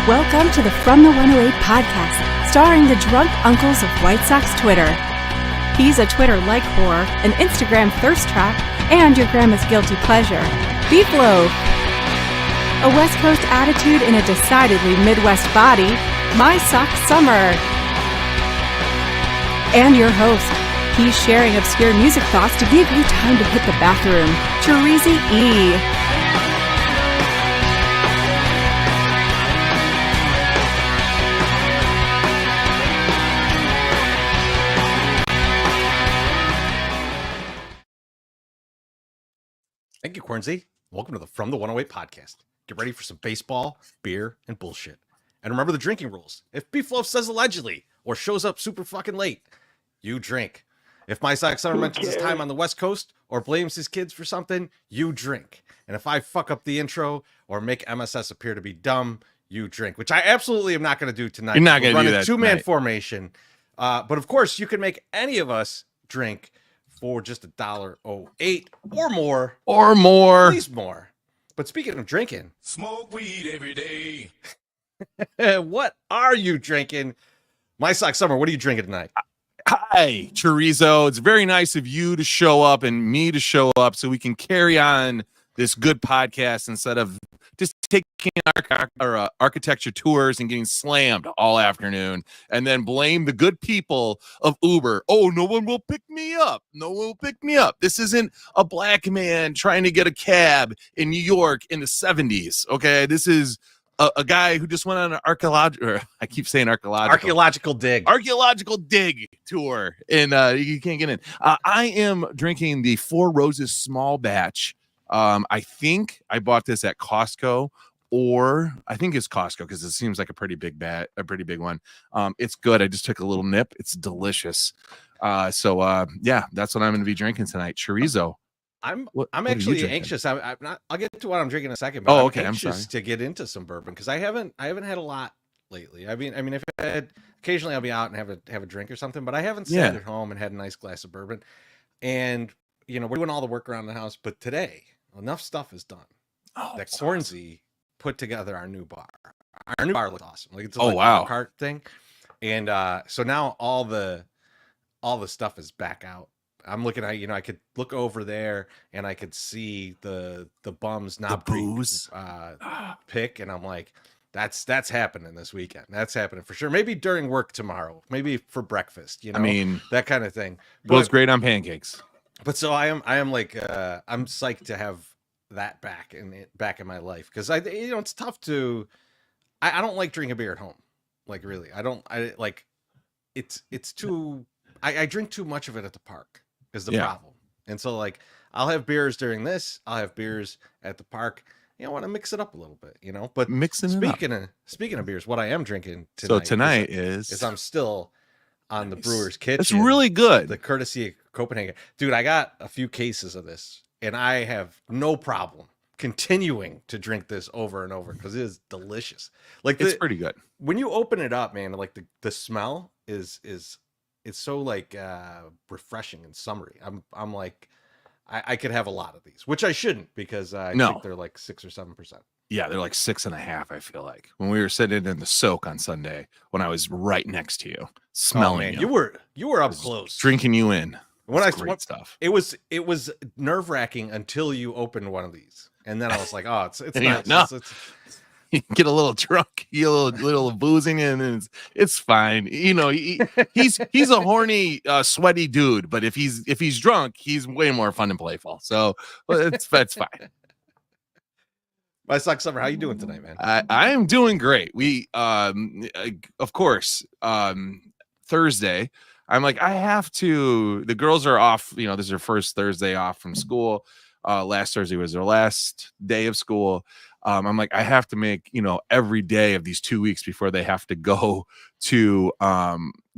Welcome to the From the 108 podcast, starring the drunk uncles of White Sox Twitter. He's a Twitter-like whore, an Instagram thirst trap, and your grandma's guilty pleasure, Beef Loaf. A West Coast attitude in a decidedly Midwest body, My Sock Summer. And your host, he's sharing obscure music thoughts to give you time to hit the bathroom, Cherezy E. Thank you, Cornsey. Welcome to the From the 108 podcast. Get ready for some baseball, beer, and bullshit. And remember the drinking rules. If Beef Loaf says allegedly or shows up super fucking late, you drink. If my Sox Summer mentions his time on the West Coast or blames his kids for something, you drink. And if I fuck up the intro or make MSS appear to be dumb, you drink, which I absolutely am not going to do tonight. You're not going to do that. Two-man formation. But of course, you can make any of us drink for just $1.08 or more. Or more. Please more. But speaking of drinking, smoke weed every day. What are you drinking? My Sox Summer, what are you drinking tonight? Hi, Chorizo. It's very nice of you to show up and me to show up so we can carry on this good podcast instead of just taking our architecture tours and getting slammed all afternoon and then blame the good people of Uber. Oh, no one will pick me up. No one will pick me up. This isn't a black man trying to get a cab in New York in the 70s. Okay, this is a guy who just went on an archaeological dig tour, and you can't get in. I am drinking the Four Roses small batch. I think I bought this at Costco, or I think it's Costco because it seems like a pretty big one. It's good. I just took a little nip. It's delicious. Yeah, that's what I'm going to be drinking tonight. Chorizo. I'm actually anxious. I'm not. I'll get to what I'm drinking in a second. But okay. I'm sorry to get into some bourbon because I haven't had a lot lately. I mean, if I had, occasionally I'll be out and have a drink or something, but I haven't sat at home and had a nice glass of bourbon. And we're doing all the work around the house. But today, enough stuff is done that Cornsey put together our new bar. Our new bar looks awesome. Like it's a cart thing, and so now all the stuff is back out. I'm looking at, I could look over there and I could see the bums Knob Creek pick, and I'm like, that's happening this weekend. That's happening for sure. Maybe during work tomorrow. Maybe for breakfast. I mean, that kind of thing. Goes great on pancakes. But so I am like I'm psyched to have that back in my life because it's tough to. I don't like drinking beer at home. Like really, it's too. I drink too much of it at the park. Is the problem. And so like I'll have beers during this, I'll have beers at the park. I want to mix it up a little bit, But speaking of beers, what I am drinking tonight. So tonight is I'm still on the Brewer's Kitchen. It's really good. The courtesy of Copenhagen. Dude, I got a few cases of this and I have no problem continuing to drink this over and over because it is delicious. Like it's pretty good. When you open it up, man, like the smell is it's so like refreshing and summery. I'm like, I could have a lot of these, which I shouldn't because I think they're like 6 or 7%. Yeah, they're like 6.5. I feel like when we were sitting in the soak on Sunday, when I was right next to you, smelling you. You were up close, drinking you in. Great stuff. It was nerve wracking until you opened one of these, and then I was like, oh, it's nice. No. You get a little drunk, you get a little boozing, and it's fine. He's a horny, sweaty dude, but if he's drunk, he's way more fun and playful. So it's fine. My Sox Summer, how you doing tonight, man? I am doing great. We of course Thursday. I'm like, I have to. The girls are off. This is their first Thursday off from school. Last Thursday was their last day of school. I'm like, I have to make, every day of these 2 weeks before they have to go to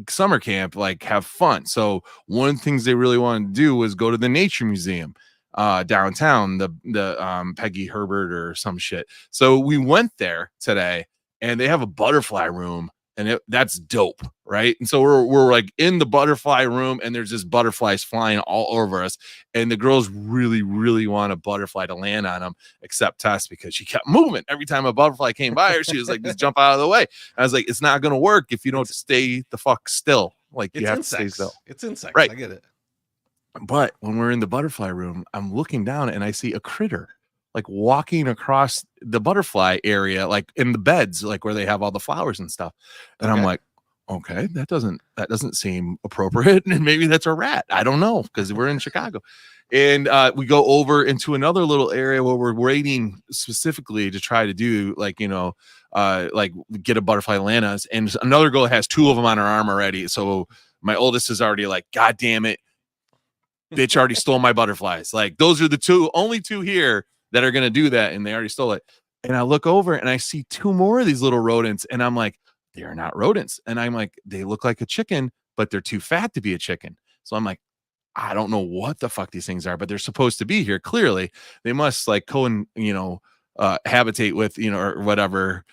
summer camp, like have fun. So one of the things they really wanted to do was go to the Nature Museum downtown, the Peggy Herbert or some shit. So we went there today and they have a butterfly room And that's dope, right? And so we're like in the butterfly room, and there's just butterflies flying all over us. And the girls really, really want a butterfly to land on them, except Tess, because she kept moving. Every time a butterfly came by her, she was like, just jump out of the way. I was like, it's not going to work if you don't stay the fuck still. Like, you have to stay still. It's insects. Right. I get it. But when we're in the butterfly room, I'm looking down and I see a critter like walking across the butterfly area, like in the beds, like where they have all the flowers and stuff. And I'm like, okay, that doesn't seem appropriate. And maybe that's a rat. I don't know, because we're in Chicago. And we go over into another little area where we're waiting specifically to try to do like, like get a butterfly Lannas. And another girl has 2 of them on her arm already. So my oldest is already like, God damn it, bitch already stole my butterflies. Like, those are the only two here that are going to do that. And they already stole it. And I look over and I see 2 more of these little rodents. And I'm like, they're not rodents. And I'm like, they look like a chicken, but they're too fat to be a chicken. So I'm like, I don't know what the fuck these things are, but they're supposed to be here. Clearly they must like habitate with, or whatever,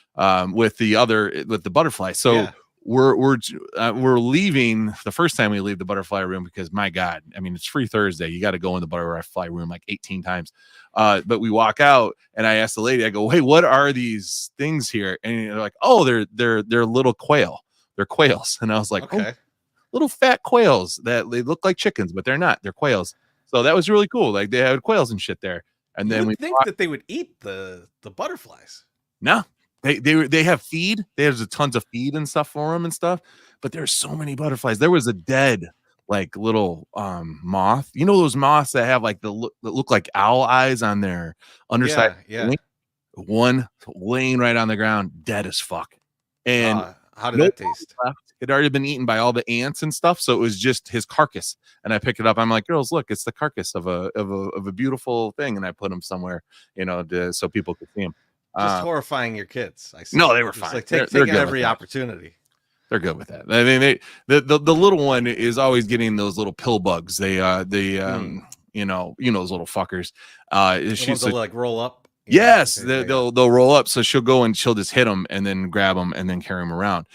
with the butterfly. So yeah. We're leaving the first time we leave the butterfly room, because my God, I mean, it's free Thursday. You got to go in the butterfly room like 18 times. But we walk out and I asked the lady, I go, hey, what are these things here? And they're like, oh, they're little quail. They're quails. And I was like, okay. Oh, little fat quails that they look like chickens, but they're not. They're quails. So that was really cool. Like, they had quails and shit there. And then we think that they would eat the butterflies. No. They have feed. There's tons of feed and stuff for them and stuff, but there's so many butterflies. There was a dead like little moth. You know those moths that have like that look like owl eyes on their underside? Yeah. One laying right on the ground, dead as fuck. And how did that taste? It had already been eaten by all the ants and stuff, so it was just his carcass. And I pick it up. I'm like, girls, look, it's the carcass of a beautiful thing, and I put him somewhere, so people could see him. Just horrifying your kids. I see. No, they were fine. Like take every opportunity. They're good with that. I mean, the little one is always getting those little pill bugs. Those little fuckers. She's like roll up. Yes, they'll roll up. So she'll go and she'll just hit them and then grab them and then carry them around.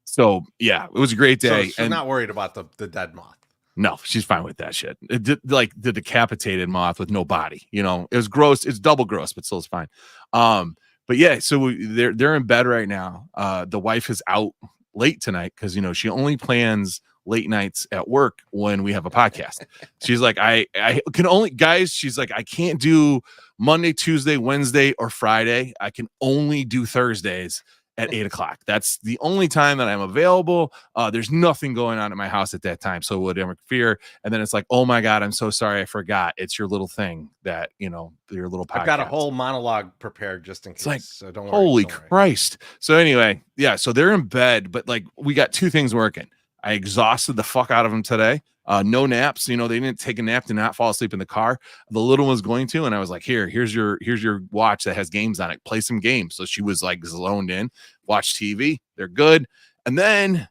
So yeah, it was a great day. So she's not worried about the dead moth. No, she's fine with that shit. Like the decapitated moth with no body. It was gross. It's double gross, but still it's fine. But yeah, so they're in bed right now. The wife is out late tonight because she only plans late nights at work when we have a podcast. She's like, I can only, guys, she's like, I can't do Monday, Tuesday, Wednesday, or Friday. I can only do Thursdays at 8:00. That's the only time that I'm available. There's nothing going on at my house at that time, so it would interfere. And then it's like, oh my God, I'm so sorry, I forgot. It's your little thing that your little podcast. I've got a whole monologue prepared just in case. It's like, so don't worry. Holy Christ! So anyway, yeah. So they're in bed, but like we got 2 things working. I exhausted the fuck out of them today. No naps. They didn't take a nap to not fall asleep in the car. The little one's going to, and I was like, here's your watch that has games on it. Play some games. So she was like zoned in, watch TV. They're good. And then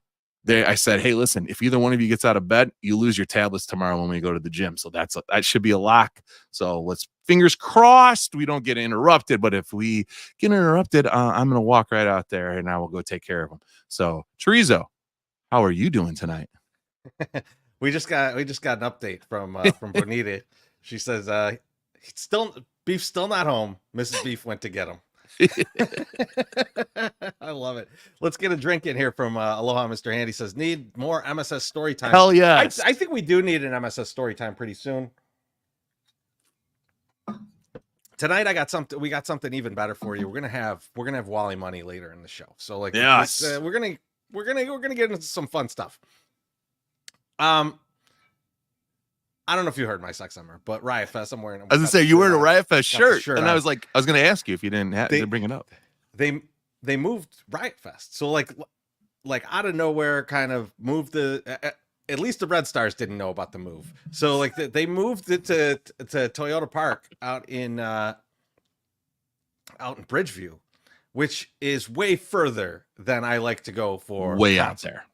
I said, hey, listen, if either one of you gets out of bed, you lose your tablets tomorrow when we go to the gym. So that should be a lock. So let's fingers crossed we don't get interrupted. But if we get interrupted, I'm going to walk right out there and I will go take care of them. So Chorizo, how are you doing tonight? We just got an update from Bonita. She says Beef's still not home. Mrs. Beef went to get him. I love it. Let's get a drink in here from Aloha Mr. Handy. Says need more MSS story time. Hell yeah. I think we do need an MSS story time pretty soon. Tonight we got something even better for you. We're gonna have Wally money later in the show. So like yes. We're gonna get into some fun stuff. I don't know if you heard my sex number, but Riot Fest, I'm wearing. I was gonna say you wearing a Riot Fest shirt, and I was gonna ask you if you didn't have to bring it up. They moved Riot Fest, so like out of nowhere, kind of moved at least the Red Stars didn't know about the move, so like they moved it to Toyota Park out in Bridgeview, which is way further than I like to go for. Way out there.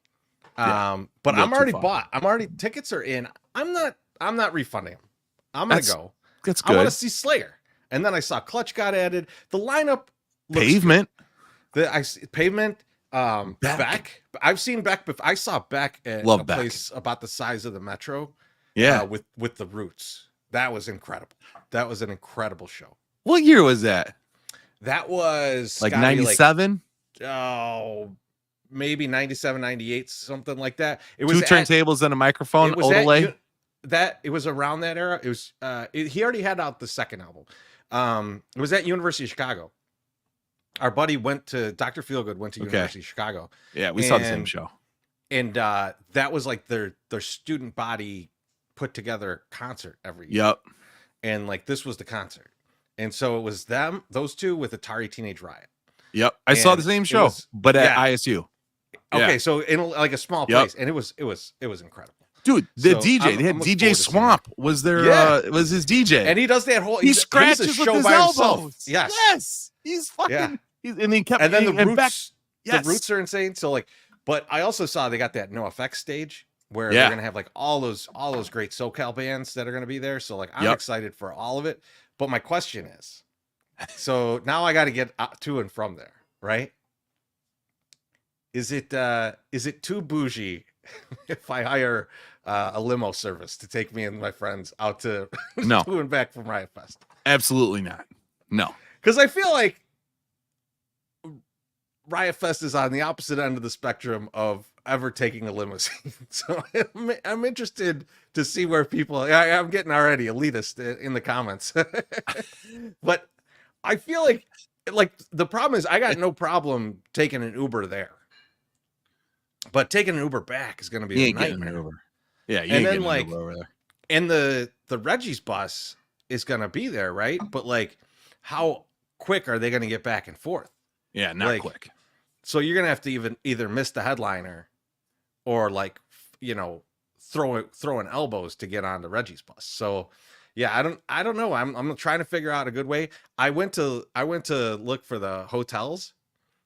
But I'm already bought. Tickets are in. I'm not refunding them. I'm gonna go. That's good. I want to see Slayer, and then I saw Clutch got added. The lineup looks Pavement. Pavement. Beck. I've seen Beck. I saw Beck at Love a Beck. place about the size of the Metro. Yeah. With the Roots. That was incredible. That was an incredible show. What year was that? That was Like gotta be 97? Maybe 97, 98, something like that. It Two was turntables and a microphone. Odelay. It was around that era. It was he already had out the second album. It was at University of Chicago. Our buddy Dr. Feelgood went to University of Chicago. Yeah, we saw the same show. And that was like their student body put together concert every year. Yep. And like this was the concert. And so it was those two with Atari Teenage Riot. Yep. I saw the same show, but at ISU. Okay, so in like a small place, and it was incredible. Dude, the DJ, they had DJ Swamp was their was his DJ. And he does that whole he scratches with his elbows. Yes. Yes. He's fucking and he kept and then the Roots. The Roots are insane. So like, but I also saw they got that NoFX stage where they're gonna have like all those great SoCal bands that are gonna be there. So like I'm excited for all of it. But my question is, so now I got to get to and from there, right? Is it too bougie if I hire a limo service to take me and my friends out to to and back from Riot Fest? Absolutely not. No, because I feel like Riot Fest is on the opposite end of the spectrum of ever taking a limousine. So I'm interested to see where people. I'm getting already elitist in the comments, but I feel like the problem is I got no problem taking an Uber there, but taking an Uber back is going to be a nightmare. Yeah, and then like over there. And the Reggie's bus is going to be there, right? But like, how quick are they going to get back and forth? Yeah, not quick. So you're going to have to either miss the headliner or like, throwing elbows to get on the Reggie's bus. So yeah, I don't know. I'm trying to figure out a good way. I went to look for the hotels.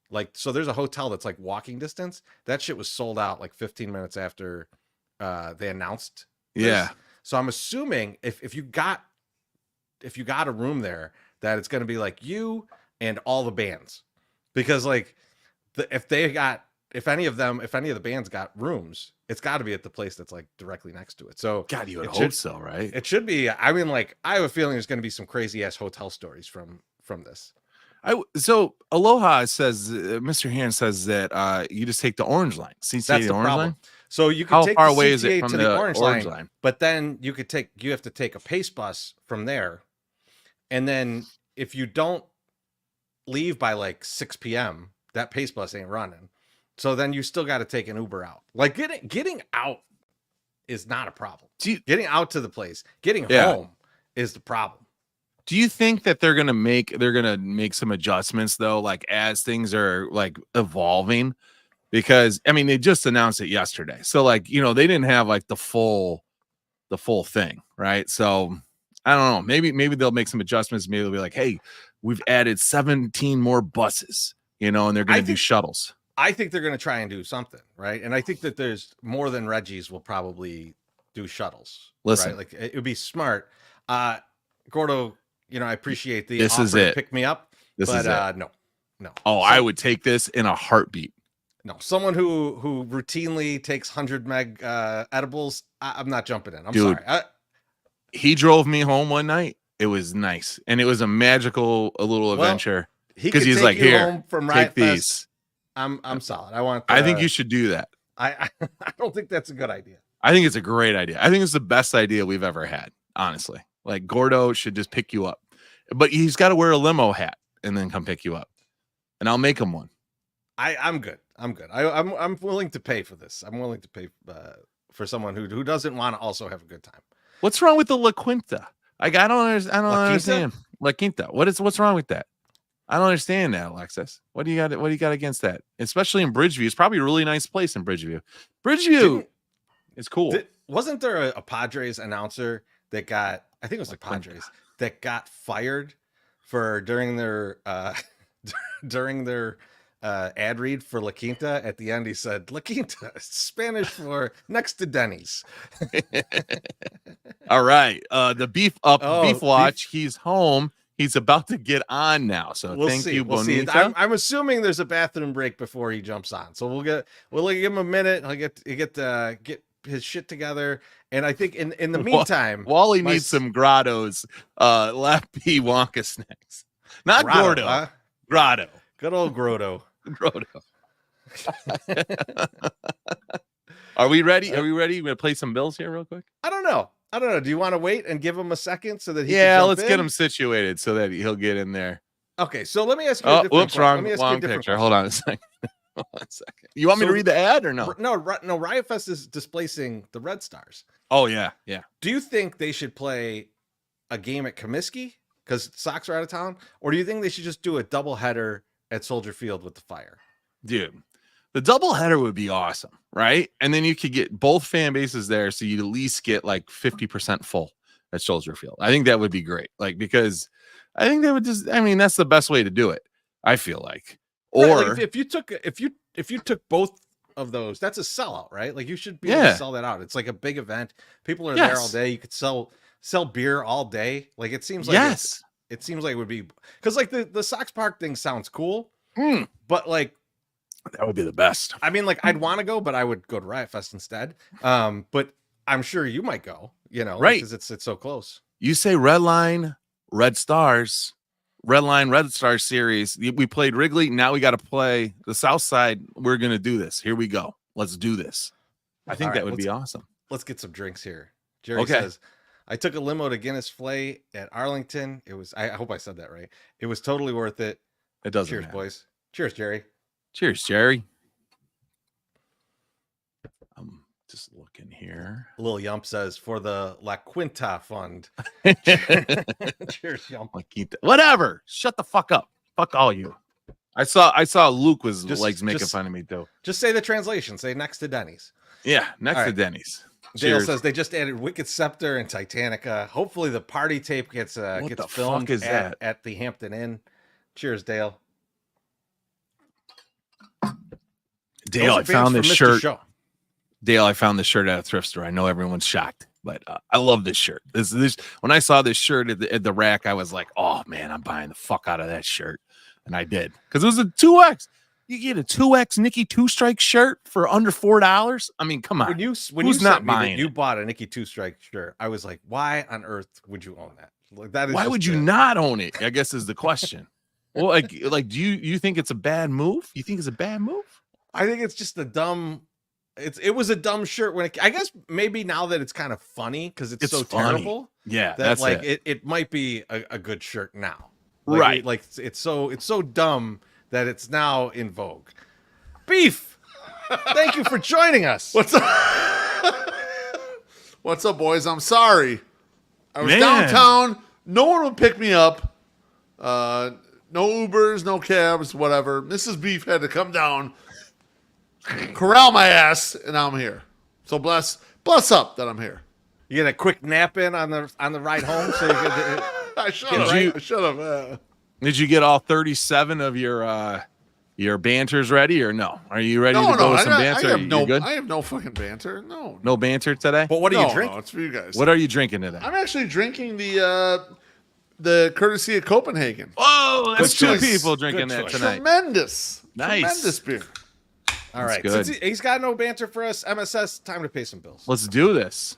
Like, so there's a hotel that's like walking distance. That shit was sold out like 15 minutes after they announced this. Yeah. So I'm assuming if you got a room there, that it's going to be like you and all the bands, because like if any of the bands got rooms, it's got to be at the place that's like directly next to it. So God, you would hope so, right? It should be. I mean, like I have a feeling there's going to be some crazy ass hotel stories from this. So Aloha says, Mr. Hand says that you just take the Orange Line. CTA That's the Orange problem. Line. So you can How take far the away CTA is it from to the Orange Orange line, Line? but then you have to take a Pace bus from there, and then if you don't leave by like 6 p.m., that Pace bus ain't running. So then you still got to take an Uber out. Like getting out is not a problem. Getting out to the place, getting home is the problem. Do you think that they're gonna make some adjustments though, like as things are like evolving? Because I mean, they just announced it yesterday, so like they didn't have like the full thing, right? So I don't know. Maybe they'll make some adjustments. Maybe they'll be like, hey, we've added 17 more buses, and they're going to do shuttles. I think they're going to try and do something, right? And I think that there's more than Reggie's will probably do shuttles. Listen, right? Like it would be smart. Gordo, I appreciate the this offer is it. To pick me up. This is it. No. Oh, I would take this in a heartbeat. No, someone who routinely takes 100 meg edibles, I'm not jumping in. I'm Dude, sorry. He drove me home one night. It was nice, and it was a little adventure. Because he's like, here, from take these. I'm solid. I want. I think you should do that. I don't think that's a good idea. I think it's a great idea. I think it's the best idea we've ever had. Honestly, like Gordo should just pick you up, but he's got to wear a limo hat and then come pick you up, and I'll make him one. I'm good. I'm willing to pay for this. I'm willing to pay for someone who doesn't want to also have a good time. What's wrong with the La Quinta? Like I don't understand. La Quinta. What's wrong with that? I don't understand that, Alexis. What do you got against that? Especially in Bridgeview. It's probably a really nice place in Bridgeview. It's cool. Wasn't there a Padres announcer that got, I think it was the Padres, that got fired for during their ad read for La Quinta? At the end, he said, La Quinta, Spanish for next to Denny's. All right. The beef watch. He's home. He's about to get on now. So thank you, Bonita. I'm assuming there's a bathroom break before he jumps on. So we'll give him a minute. He'll get his shit together. And I think in the meantime, Wally needs some Grotto's Lap B Wonka snacks. Not Grotto. Huh? Grotto. Good old Grotto. Grotto. Are we ready? Are we ready? We're gonna play some bills here real quick. I don't know. Do you want to wait and give him a second so that he let's get him situated so that he'll get in there. Okay, so let me ask you a different question. Wrong picture. Hold on a second. You want me to read the ad or no? No, Riot Fest is displacing the Red Stars. Oh, yeah. Do you think they should play a game at Comiskey because Sox are out of town? Or do you think they should just do a doubleheader at Soldier Field with the Fire? Dude, the doubleheader would be awesome, right? And then you could get both fan bases there, so you'd at least get like 50% full at Soldier Field. I think that would be great. Like, because I think they would that's the best way to do it, I feel like. Or right, like if you took both of those, that's a sellout, right? Like you should be able to sell that out. It's like a big event. People are there all day. You could sell beer all day. Like it seems like it seems like it would be because like the Sox Park thing sounds cool, but like that would be the best. I mean, like I'd want to go, but I would go to Riot Fest instead. But I'm sure you might go, right? Because it's so close. You say Red Line, Red Stars. Red Line, Red Star series. We played Wrigley. Now we got to play the South Side. We're going to do this. Here we go. Let's do this. I think that would be awesome. Let's get some drinks here. Jerry says, I took a limo to Guinness Flay at Arlington. I hope I said that right. It was totally worth it. It doesn't Cheers, matter. boys. Cheers, Jerry. Cheers, Jerry. Just looking here. Lil Yump says for the La Quinta Fund. Cheers, Yump. Whatever. Shut the fuck up. Fuck all you. I saw Luke was making fun of me too. Just say the translation. Say next to Denny's. Yeah, next to Denny's. Dale says they just added Wicked Scepter and Titanica. Hopefully the party tape gets filmed at the Hampton Inn. Cheers, Dale. Dale, I found this shirt. Dale, I found this shirt at a thrift store. I know everyone's shocked, but I love this shirt. This when I saw this shirt at the rack, I was like, "Oh man, I'm buying the fuck out of that shirt," and I did because it was a 2X. You get a 2X Nikki Two Strike shirt for under $4. I mean, come on. When you not buying? You bought a Nikki Two Strike shirt. I was like, "Why on earth would you own that? Like that is why would you not own it?" I guess is the question. Well, like, do you think it's a bad move? You think it's a bad move? I think it's just a dumb. It was a dumb shirt when I guess maybe now that it's kind of funny because it's so funny. Terrible. Yeah, that's like it might be a good shirt now. Like, right. Like it's so dumb that it's now in vogue. Beef. Thank you for joining us. What's up? What's up, boys? I'm sorry. I was downtown. No one would pick me up. No Ubers, no cabs, whatever. Mrs. Beef had to come down, corral my ass, and now I'm here. So bless up that I'm here. You get a quick nap in on the ride home, so you could. I should have. Did you get all 37 of your banters ready, or no? Are you ready to go with some banter? I have no fucking banter. No banter today. But what are you drinking? No, it's for you guys. What are you drinking today? I'm actually drinking the courtesy of Copenhagen. Oh, that's two people drinking that tonight. Tremendous, nice, tremendous beer. All right, since he's got no banter for us, MSS, time to pay some bills. Let's do this.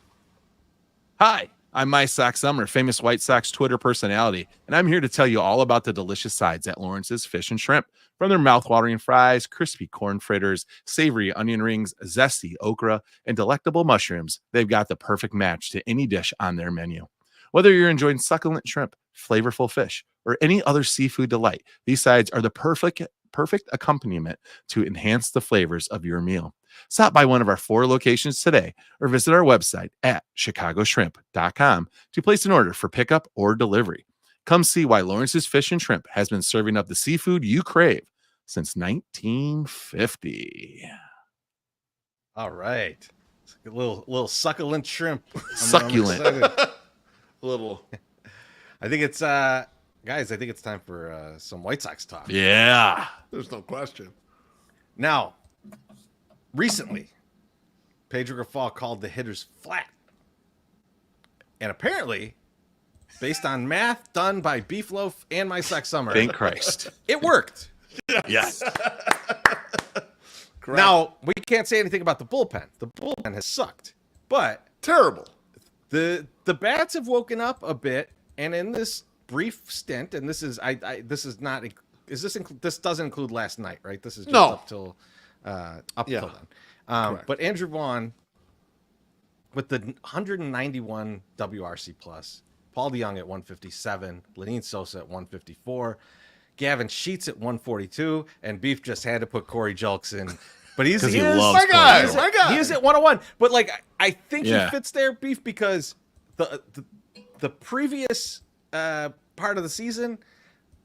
Hi, I'm My Sox Summer, famous White Sox Twitter personality, and I'm here to tell you all about the delicious sides at Lawrence's Fish and Shrimp. From their mouth-watering fries, crispy corn fritters, savory onion rings, zesty okra, and delectable mushrooms, they've got the perfect match to any dish on their menu. Whether you're enjoying succulent shrimp, flavorful fish, or any other seafood delight, these sides are the perfect accompaniment to enhance the flavors of your meal. Stop by one of our 4 locations today or visit our website at chicagoshrimp.com to place an order for pickup or delivery. Come see why Lawrence's Fish and Shrimp has been serving up the seafood you crave since 1950. All right. It's a little succulent shrimp. Succulent. A little. I think it's guys, I think it's time for some White Sox talk. Yeah. There's no question. Now, recently, Pedro Grifol called the hitters flat. And apparently, based on math done by Beefloaf and My Sex Summer. Thank Christ. It worked. Yes. Correct. Now, we can't say anything about the bullpen. The bullpen has sucked. But terrible. the bats have woken up a bit, and in this brief stint, and this is this doesn't include last night, right? This is just up till then. But Andrew Vaughn with the 191 WRC plus, Paul DeJong at 157, Lenine Sosa at 154, Gavin Sheets at 142, and Beef just had to put Corey Jelks in. But he is my guy. He is at 101. But like I think he fits there, Beef, because the previous part of the season,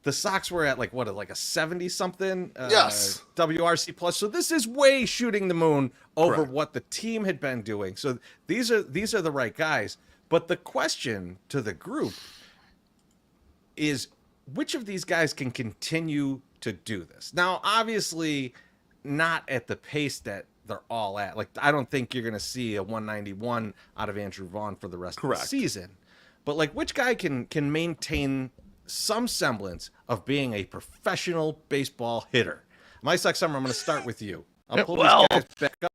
the Sox were at like a 70 something WRC plus. So this is way shooting the moon over what the team had been doing. So these are the right guys. But the question to the group is, which of these guys can continue to do this? Now, obviously, not at the pace that they're all at. Like, I don't think you're going to see a 191 out of Andrew Vaughn for the rest of the season. But like, which guy can maintain some semblance of being a professional baseball hitter? My Sex Summer, I'm going to start with you. I'll pull these guys back up.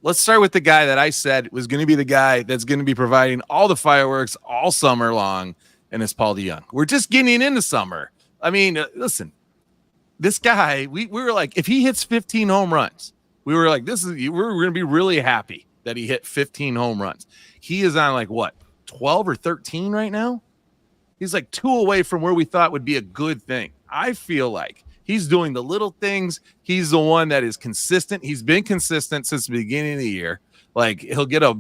Let's start with the guy that I said was going to be the guy that's going to be providing all the fireworks all summer long, and it's Paul DeJong. We're just getting into summer. I mean, listen, this guy, we were like, if he hits 15 home runs, we were like, we're going to be really happy that he hit 15 home runs. He is on like what, 12 or 13 right now? He's like 2 away from where we thought would be a good thing. I feel like he's doing the little things. He's the one that is consistent. He's been consistent since the beginning of the year. Like he'll hit a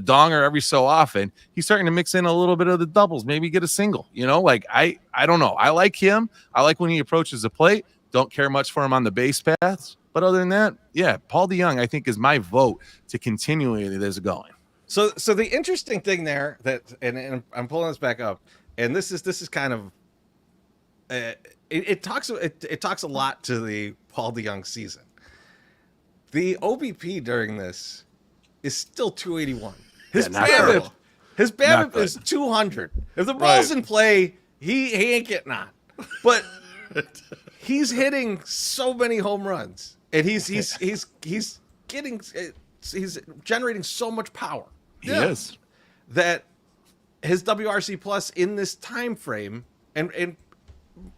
donger every so often. He's starting to mix in a little bit of the doubles, maybe get a single, like I don't know. I like him. I like when he approaches the plate. Don't care much for him on the base paths. But other than that, Paul DeJong, I think, is my vote to continually this going. So the interesting thing there and I'm pulling this back up, and this is kind of it talks a lot to the Paul DeJong season. The OBP during this is still 281. His BABIP is 200. If the ball's in play, he ain't getting on. But he's hitting so many home runs, and he's generating so much power. He is. That his WRC plus in this time frame and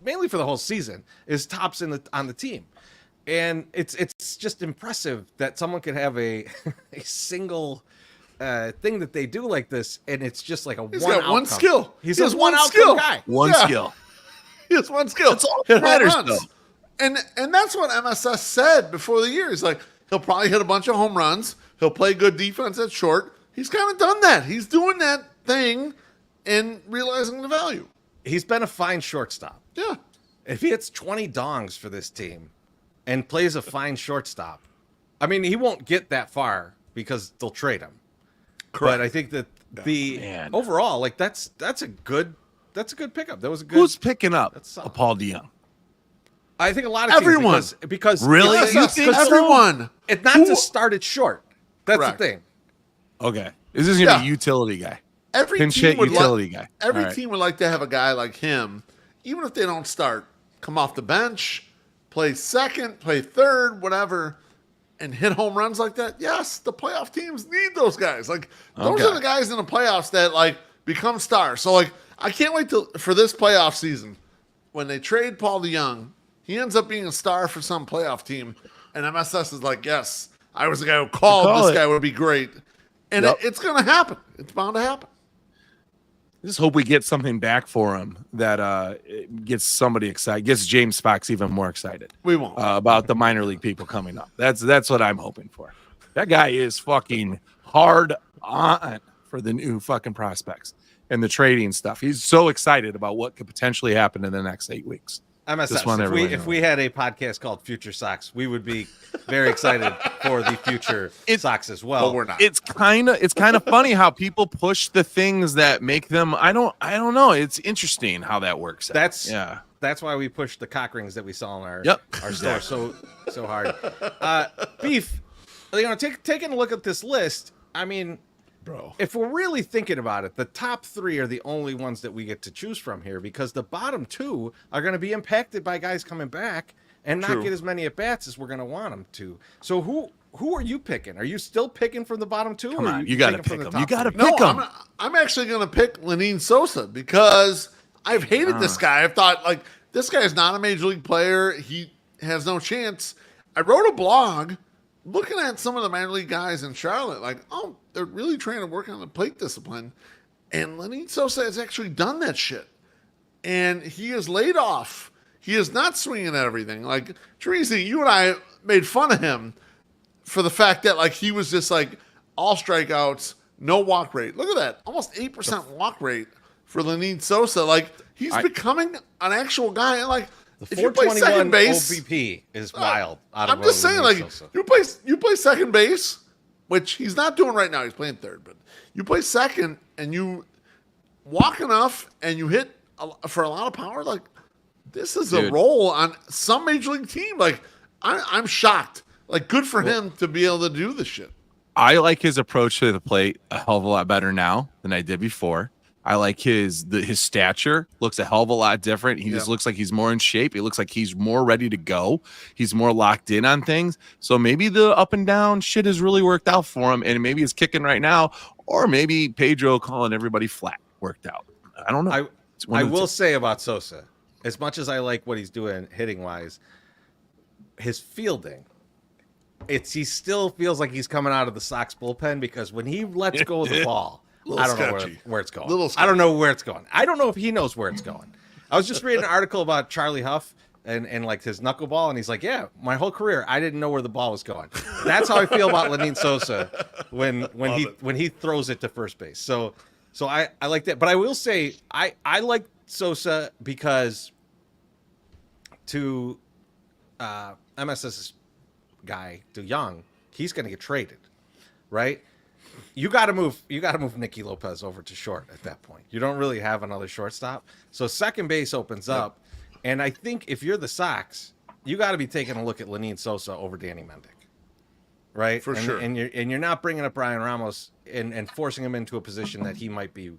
mainly for the whole season is tops on the team. And it's just impressive that someone could have a single thing that they do like this, and it's just like He's got one skill. He has one skill guy. One skill. He has one skill. That's all that matters, though. And that's what MSS said before the year. He's like, he'll probably hit a bunch of home runs. He'll play good defense at short. He's kind of done that. He's doing that thing and realizing the value. He's been a fine shortstop. Yeah. If he hits 20 dongs for this team and plays a fine shortstop, I mean, he won't get that far because they'll trade him. Correct. But I think that overall, like that's a good pickup. That was a good. Who's picking up a Paul DeJong? I think a lot of everyone. Teams because really, you think everyone? It's not to start it short. That's Correct. the thing. Okay, is this gonna be a utility guy? Every pinch team hit would utility guy. Every team would like to have a guy like him, even if they don't start. Come off the bench, play second, play third, whatever, and hit home runs like that. Yes, the playoff teams need those guys. Like those are the guys in the playoffs that like become stars. So like I can't wait for this playoff season when they trade Paul DeJong. He ends up being a star for some playoff team, and MSS is like, yes, I was the guy who called this guy would be great. And it's going to happen. It's bound to happen. I just hope we get something back for him that gets somebody excited, gets James Fox even more excited. We won't. About the minor league people coming up. That's what I'm hoping for. That guy is fucking hard on for the new fucking prospects and the trading stuff. He's so excited about what could potentially happen in the next 8 weeks. MSS, if we had a podcast called Future Sox, we would be very excited for the future Sox as well. But we're not. It's kind of funny how people push the things that make them. I don't know. It's interesting how that works. That's why we push the cock rings that we saw in our store so hard. Beef, taking a look at this list, I mean, bro. If we're really thinking about it, the top 3 are the only ones that we get to choose from here, because the bottom 2 are going to be impacted by guys coming back and not True. get as many at bats as we're going to want them to. So who are you picking? Are you still picking from the bottom 2? Come or are on, you you got to picking pick from them. You the top got to 3? pick No, them. I'm actually going to pick Lenine Sosa because I've hated this guy. I've thought, like, this guy is not a major league player. He has no chance. I wrote a blog looking at some of the minor league guys in Charlotte, like, oh, they're really trying to work on the plate discipline. And Lenine Sosa has actually done that shit. And he is laid off. He is not swinging at everything. Like, Teresa, you and I made fun of him for the fact that, like, he was just, like, all strikeouts, no walk rate. Look at that. Almost 8% walk rate for Lenine Sosa. Like, he's becoming an actual guy. And, like, The if you play 421 second base, OBP is wild. I'm just saying, like, you play second base, which he's not doing right now. He's playing third, but you play second and you walk enough and you hit for a lot of power. Like, this is a role on some major league team. Like, I'm shocked. Like, good for him to be able to do this shit. I like his approach to the plate a hell of a lot better now than I did before. I like his stature looks a hell of a lot different. He just looks like he's more in shape. He looks like he's more ready to go. He's more locked in on things. So maybe the up and down shit has really worked out for him, and maybe it's kicking right now, or maybe Pedro calling everybody flat worked out. I don't know. I will say about Sosa, as much as I like what he's doing hitting wise, his fielding, he still feels like he's coming out of the Sox bullpen, because when he lets go of the ball, I don't know where it's going. I don't know where it's going. I don't know if he knows where it's going. I was just reading an article about Charlie Huff and like his knuckleball, and he's like, yeah, my whole career I didn't know where the ball was going. That's how I feel about Lenine Sosa when he throws it to first base. So I like that. But I will say I like Sosa because to MSS's guy, to Young, he's going to get traded, right? You got to move Nicky Lopez over to short at that point. You don't really have another shortstop. So second base opens up. And I think if you're the Sox, you got to be taking a look at Lenine Sosa over Danny Mendick. Right? For sure. And you're not bringing up Brian Ramos and forcing him into a position that he might be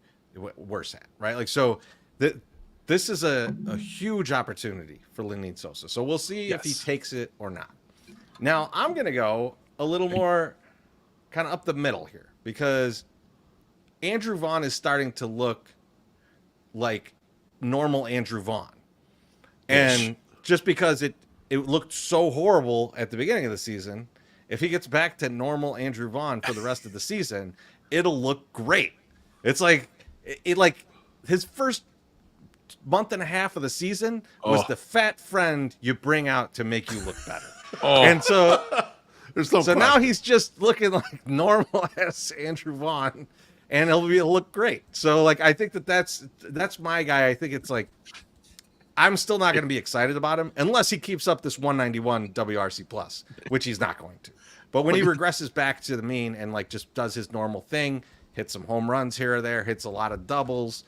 worse at, right? Like, so this is a huge opportunity for Lenine Sosa. So we'll see if he takes it or not. Now, I'm going to go a little more kind of up the middle here, because Andrew Vaughn is starting to look like normal Andrew Vaughn. And just because it looked so horrible at the beginning of the season, if he gets back to normal Andrew Vaughn for the rest of the season, it'll look great. It's like his first month and a half of the season was the fat friend you bring out to make you look better. And so now he's just looking like normal ass Andrew Vaughn, and it'll look great. So like, I think that's my guy. I think it's like, I'm still not going to be excited about him unless he keeps up this 191 WRC plus, which he's not going to. But when he regresses back to the mean and like just does his normal thing, hits some home runs here or there, hits a lot of doubles,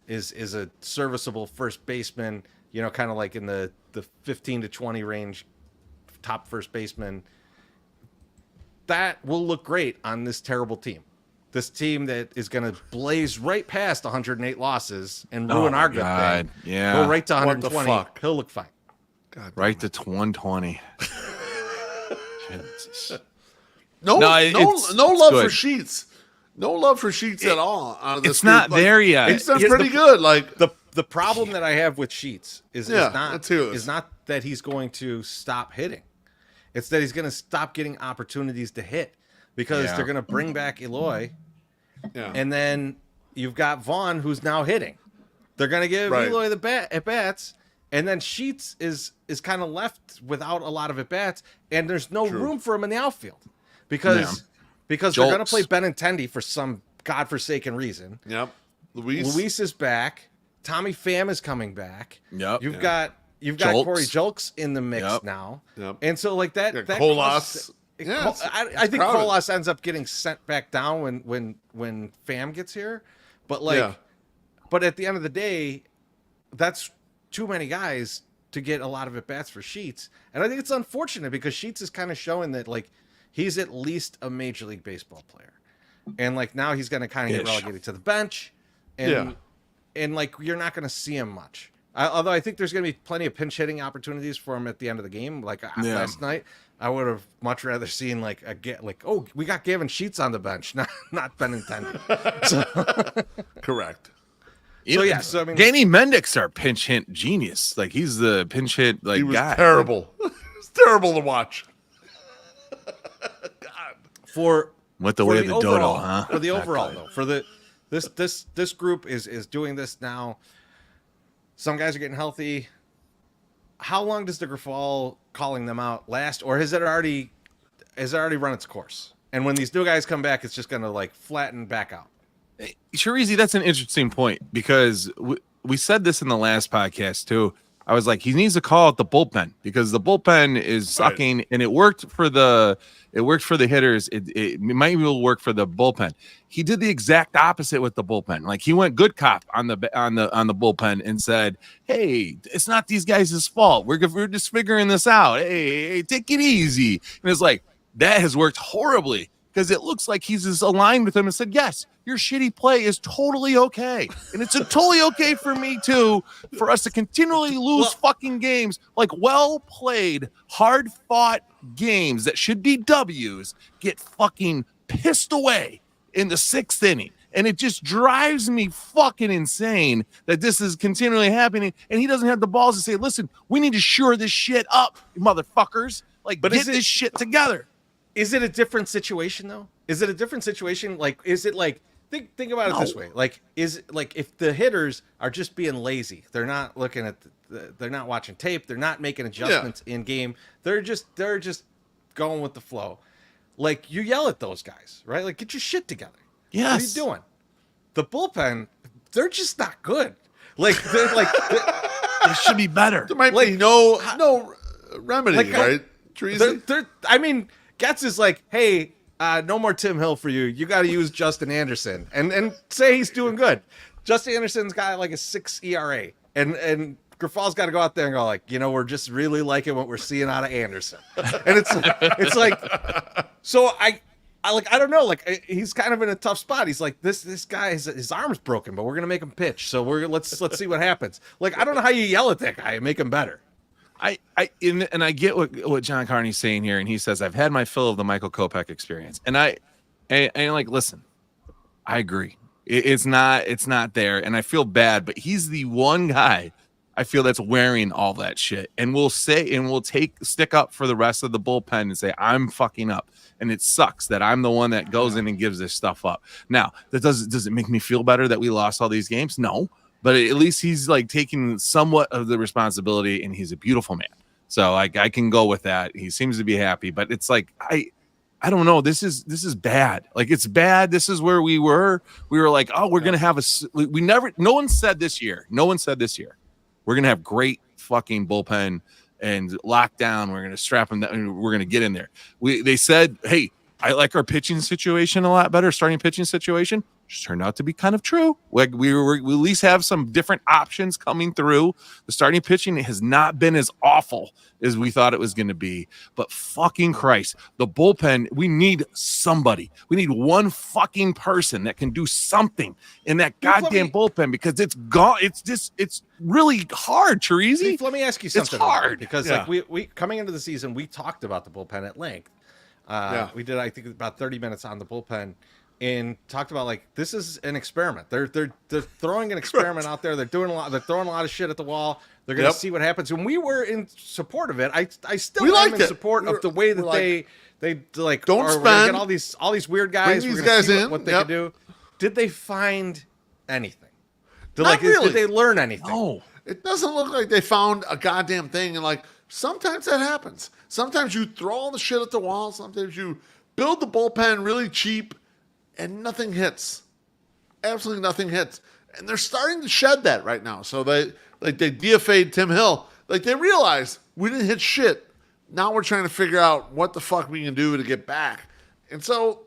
is a serviceable first baseman, you know, kind of like in the 15 to 20 range, top first baseman, that will look great on this terrible team. This team that is going to blaze right past 108 losses and ruin our good thing. Yeah. Go right to What the 120. fuck? He'll look fine. God, Right to 120. no it's love good. for Sheets. No love for Sheets at all. Out of this It's not group. Like, there yet. It's pretty good. Like, The problem that I have with Sheets is not that he's going to stop hitting. It's that he's going to stop getting opportunities to hit, because they're going to bring back Eloy, and then you've got Vaughn, who's now hitting. They're going to give Eloy the at bats, and then Sheets is kind of left without a lot of at bats, and there's no room for him in the outfield because they're going to play Benintendi for some godforsaken reason. Yep. Luis is back. Tommy Pham is coming back. Yep. You've got Jolks. Corey Jolks in the mix now. Yep. And so like that Colas. I think Colas ends up getting sent back down when Pham gets here. But but at the end of the day, that's too many guys to get a lot of at bats for Sheets. And I think it's unfortunate because Sheets is kind of showing that like he's at least a Major League Baseball player. and like now he's going to kind of get relegated to the bench, and like you're not going to see him much. Although I think there's going to be plenty of pinch hitting opportunities for him at the end of the game. Like last night, I would have much rather seen like we got Gavin Sheets on the bench, not Benintendi. So. Correct. So I mean, Danny Mendick's our pinch hit genius. Like he's the pinch hit guy. He was terrible. It's terrible to watch. God. Went the way of the dodo, huh? For the overall though, for this group is doing this now. Some guys are getting healthy. How long does the Grifol calling them out last, or has it already run its course? And when these new guys come back, it's just going to like flatten back out. Sharizi, that's an interesting point because we said this in the last podcast too. I was like, he needs to call out the bullpen because the bullpen is sucking, and it worked for the hitters. It might even work for the bullpen. He did the exact opposite with the bullpen. Like he went good cop on the bullpen and said, "Hey, it's not these guys' fault. We're just figuring this out. Hey, take it easy." And it's like that has worked horribly. Because it looks like he's just aligned with him and said, yes, your shitty play is totally okay. And it's totally okay for me, too, for us to continually lose fucking games. Like well-played, hard-fought games that should be W's get fucking pissed away in the 6th inning. And it just drives me fucking insane that this is continually happening. And he doesn't have the balls to say, listen, we need to shore this shit up, motherfuckers. Like, get this shit together. Is it a different situation though? Is it a different situation? Like, is it like think about it this way? Like, is it like if the hitters are just being lazy, they're not looking at, they're not watching tape, they're not making adjustments in game, they're just going with the flow. Like you yell at those guys, right? Like get your shit together. Yes. What are you doing? The bullpen, they're just not good. Like they're like it should be better. There might be no remedy, right? They're I mean. Getz is like, hey, no more Tim Hill for you. You got to use Justin Anderson and say he's doing good. Justin Anderson's got like a 6 ERA, and Grifol's got to go out there and go like, we're just really liking what we're seeing out of Anderson, and it's like, so I don't know, like he's kind of in a tough spot. He's like this guy his arm's broken, but we're gonna make him pitch, so let's see what happens. Like I don't know how you yell at that guy and make him better. I get what John Carney's saying here, and he says I've had my fill of the Michael Kopech experience, and I like listen, I agree. It's not there, and I feel bad, but he's the one guy I feel that's wearing all that shit, and we'll stick up for the rest of the bullpen and say I'm fucking up, and it sucks that I'm the one that goes in and gives this stuff up. Now, does it make me feel better that we lost all these games? No. But at least he's like taking somewhat of the responsibility, and he's a beautiful man. So I can go with that. He seems to be happy, but it's like I don't know. This is bad. Like it's bad. This is where we were. We were like, oh, we're gonna have no one said this year. We're gonna have great fucking bullpen and lockdown. We're gonna strap them down. We're gonna get in there. They said, hey, I like our pitching situation a lot better. Starting pitching situation just turned out to be kind of true. Like we at least have some different options coming through. The starting pitching has not been as awful as we thought it was going to be. But fucking Christ, the bullpen, we need somebody. We need one fucking person that can do something in that goddamn bullpen because it's gone. It's really hard, Chirizi. Let me ask you something. It's hard because like we coming into the season, we talked about the bullpen at length. We did, I think, about 30 minutes on the bullpen and talked about like this is an experiment. They're throwing an experiment out there. They're throwing a lot of shit at the wall. They're going to see what happens. And we were in support of it. I still am in support of the way that they like don't spend. We're gonna get all these weird guys. Bring these guys in. What they can do. Did they find anything? Really. Did they learn anything? No. It doesn't look like they found a goddamn thing. And like sometimes that happens. Sometimes you throw all the shit at the wall. Sometimes you build the bullpen really cheap and nothing hits. Absolutely nothing hits. And they're starting to shed that right now. So they DFA'd Tim Hill. Like they realize we didn't hit shit. Now we're trying to figure out what the fuck we can do to get back. And so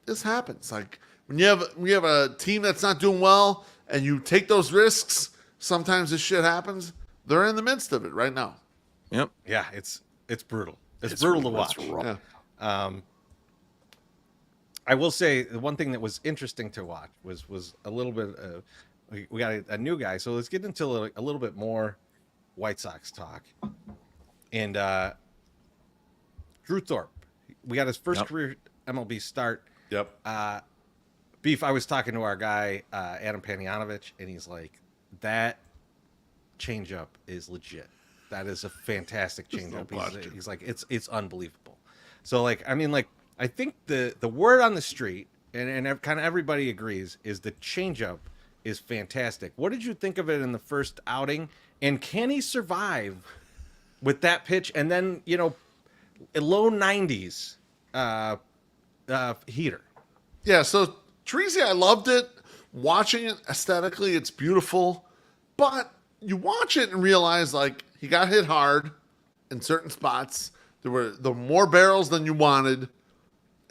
this happens. Like when you have a team that's not doing well and you take those risks, sometimes this shit happens. They're in the midst of it right now. Yep. Yeah, it's brutal. It's brutal to watch. Yeah. I will say the one thing that was interesting to watch was a little bit. We got a new guy, so let's get into a little bit more White Sox talk. And Drew Thorpe, we got his first career MLB start. Yep. Beef. I was talking to our guy Adam Panayonovich, and he's like, that changeup is legit. That is a fantastic changeup. He's like, it's unbelievable. So like, I mean, like, I think the word on the street, and kind of everybody agrees, is the changeup is fantastic. What did you think of it in the first outing? And can he survive with that pitch? And then, low 90s heater. Yeah, so Treasy, I loved it. Watching it aesthetically, it's beautiful. But you watch it and realize, like, he got hit hard in certain spots. There were more barrels than you wanted.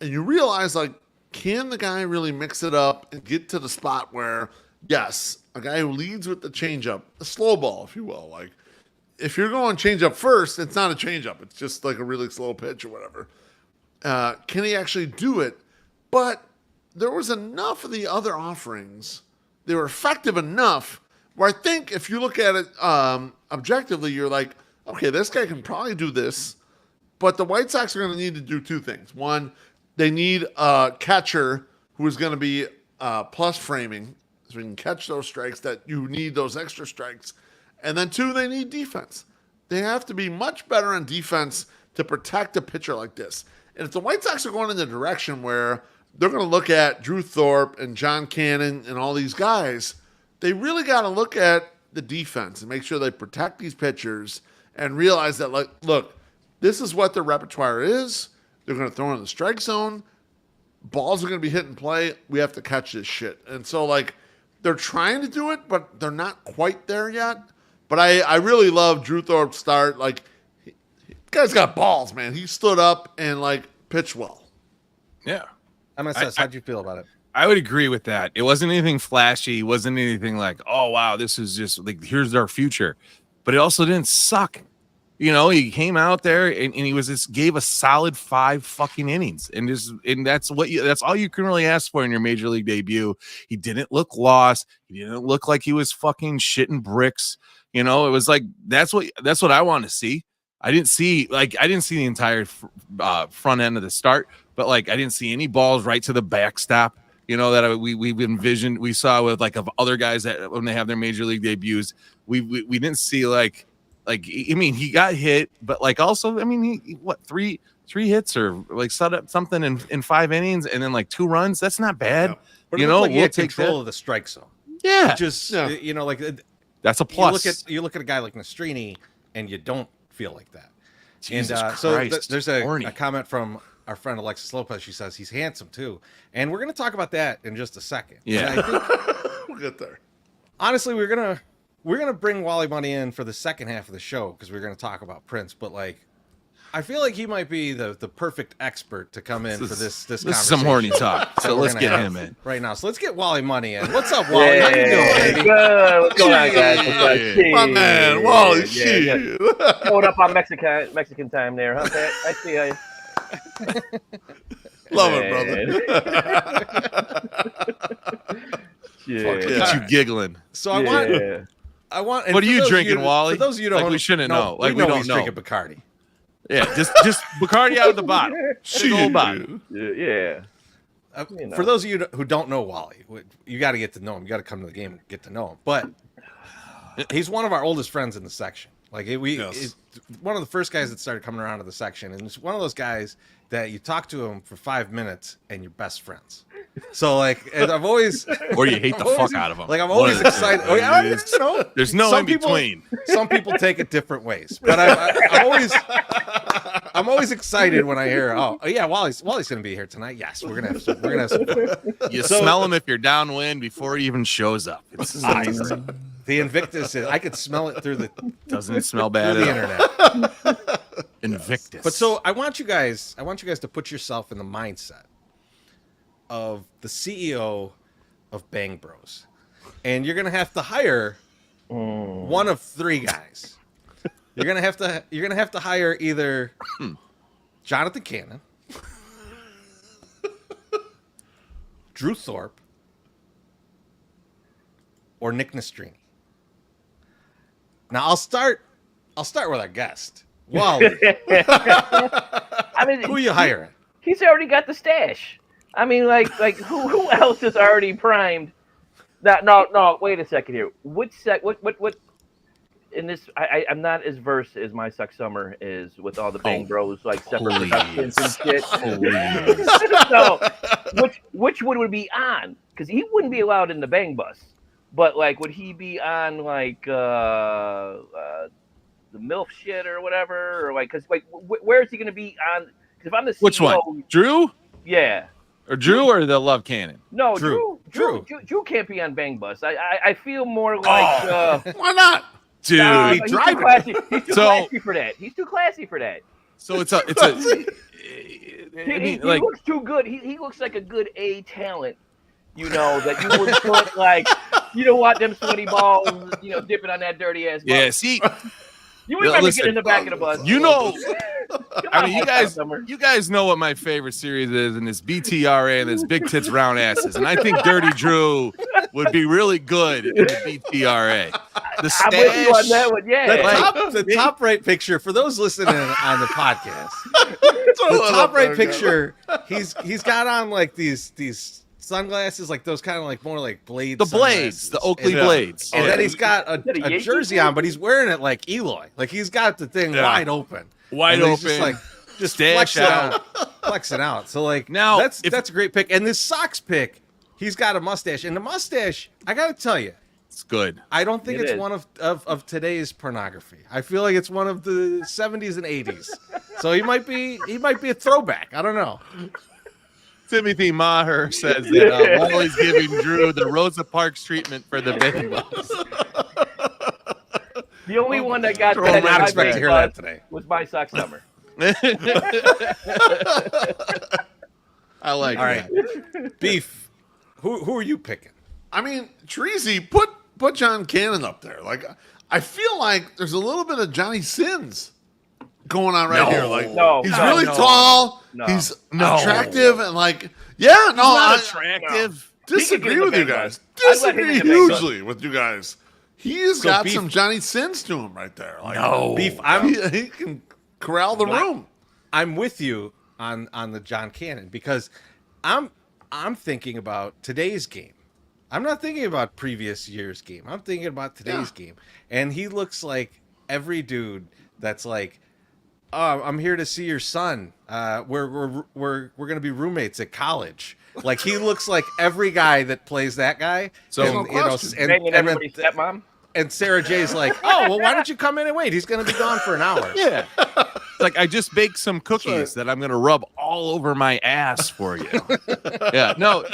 And you realize, like, can the guy really mix it up and get to the spot where, yes, a guy who leads with the changeup, a slow ball, if you will. Like, if you're going changeup first, it's not a changeup. It's just like a really slow pitch or whatever. Can he actually do it? But there was enough of the other offerings. They were effective enough where I think if you look at it objectively, you're like, okay, this guy can probably do this. But the White Sox are going to need to do two things. One, they need a catcher who is going to be plus framing so we can catch those strikes that you need those extra strikes. And then two, they need defense. They have to be much better on defense to protect a pitcher like this. And if the White Sox are going in the direction where they're going to look at Drew Thorpe and John Cannon and all these guys, they really got to look at the defense and make sure they protect these pitchers and realize that, like, look, this is what their repertoire is. They're going to throw in the strike zone. Balls are going to be hit and play. We have to catch this shit. And so, like, they're trying to do it, but they're not quite there yet. But I really love Drew Thorpe's start. Like, the guy's got balls, man. He stood up and, like, pitched well. Yeah. MSS, how'd you feel about it? I would agree with that. It wasn't anything flashy. It wasn't anything like, oh, wow, this is just like, here's our future. But it also didn't suck. He came out there and he gave a solid 5 fucking innings. And that's all you can really ask for in your major league debut. He didn't look lost. He didn't look like he was fucking shitting bricks. It was like, that's what I want to see. I didn't see the entire front end of the start, but like, I didn't see any balls right to the backstop, that we've envisioned. We saw with like of other guys that when they have their major league debuts, we didn't see like, I mean, he got hit, but like also, I mean, he three hits or like set up something in 5 innings and then like 2 runs. That's not bad. Yeah. But we'll take control that. of the strike zone. Yeah. Like that's a plus. You look at a guy like Nastrini and you don't feel like that. Jesus and Christ, there's a comment from our friend Alexis Lopez. She says he's handsome too. And we're going to talk about that in just a second. Yeah. I think, We'll get there. honestly, we're gonna bring Wally Money in for the second half of the show because we're gonna talk about Prince. But like, I feel like he might be the perfect expert to come in for this This is conversation. some horny talk. So we're let's gonna get have him in right now. So let's get Wally Money in. What's up, Wally? How you doing, baby? Good. What's going on, guys? My man, Wally, Yeah. shit. Hold up on Mexican time there, huh, Pat? I see how you... Love it, brother. Yeah. Get you giggling. So I want. and What are for you those of drinking, Wally? For those of you who Like, don't, we shouldn't know. Like, we know don't he's know. drinking Bacardi. Yeah, just Bacardi out of the bottle. Big old bottle. Yeah. For those of you who don't know Wally, you got to get to know him. You got to come to the game and get to know him. But he's one of our oldest friends in the section. Like he's one of the first guys that started coming around to the section, and it's one of those guys that you talk to him for 5 minutes and you're best friends. So like, and I've always, Or you hate the fuck out of him. like I'm always excited. Oh, yeah, There's no some in people- between. Some people take it different ways, but I'm always excited when I hear, oh yeah, Wally's gonna be here tonight. Yes, we're gonna have some fun. You smell him if you're downwind before he even shows up. It's Nice. The Invictus I could smell it through the doesn't smell bad through the at all. internet. Invictus. But so I want you guys to put yourself in the mindset of the CEO of Bang Bros, and you're gonna have to hire one of 3 guys. You're gonna have to hire either Jonathan Cannon, Drew Thorpe or Nick Nastrini? Now I'll start with our guest. Wally. I mean, Who you hiring? He's already got the stash. I mean, like who else is already primed? No. Wait a second here. What? In this, I'm not as versed as my Suck Summer is with all the Bang Bros like separate productions and shit. So, which one would be on? Because he wouldn't be allowed in the Bang Bus, but like, would he be on like the MILF shit or whatever, or like, because like, where is he going to be on? Because if I'm the CEO, which one? Drew? Yeah. Or Drew or the Love Cannon? No, Drew can't be on Bang Bus. I feel more like Why not? Dude, he's too classy. He's too classy for that. He's too classy for that. So it's a he looks too good. He looks like a good A talent, that you would put like, you don't want them sweaty balls, dipping on that dirty ass bus. Yeah, see, you would never get in the back of the bus. I mean, you guys know what my favorite series is, and it's BTRA and it's Big Tits Round Asses, and I think Dirty Drew would be really good in the BTRA. The stash, I'm with you on that one, yeah. The top right picture for those listening on the podcast. The top right picture, he's got on like these sunglasses, like those kind of like more like blades. The blades, the Oakley blades. And then he's got a jersey on, but he's wearing it like Eloy. Like he's got the thing wide open. Just flexing out. So like now that's a great pick. And this socks pick, he's got a mustache. And the mustache, I gotta tell you, it's good. I don't think it's one of today's pornography. I feel like it's one of the 70s and 80s. So he might be a throwback. I don't know. Timothy Maher says that Wally's giving Drew the Rosa Parks treatment for the Bang Bus. The only one that got that, not expect to hear that today, was my Suck Summer. I like that. Right. Beef, who are you picking? I mean, Treasy, put John Cannon up there. Like, I feel like there's a little bit of Johnny Sins going on right here. Like, he's really tall. He's attractive, and like, not attractive. Disagree with you guys. Disagree hugely with you guys. He's got Beef, some Johnny Sins to him right there. Like, Beef, he can corral the room. I'm with you on the John Cannon because I'm thinking about today's game. I'm not thinking about previous year's game. I'm thinking about today's game. And he looks like every dude that's like, "Oh, I'm here to see your son. We're gonna be roommates at college." Like he looks like every guy that plays that guy. So everybody's stepmom. And Sarah J's like, "Oh, well, why don't you come in and wait? He's gonna be gone for an hour." Yeah. Like I just baked some cookies that I'm gonna rub all over my ass for you. Yeah. No.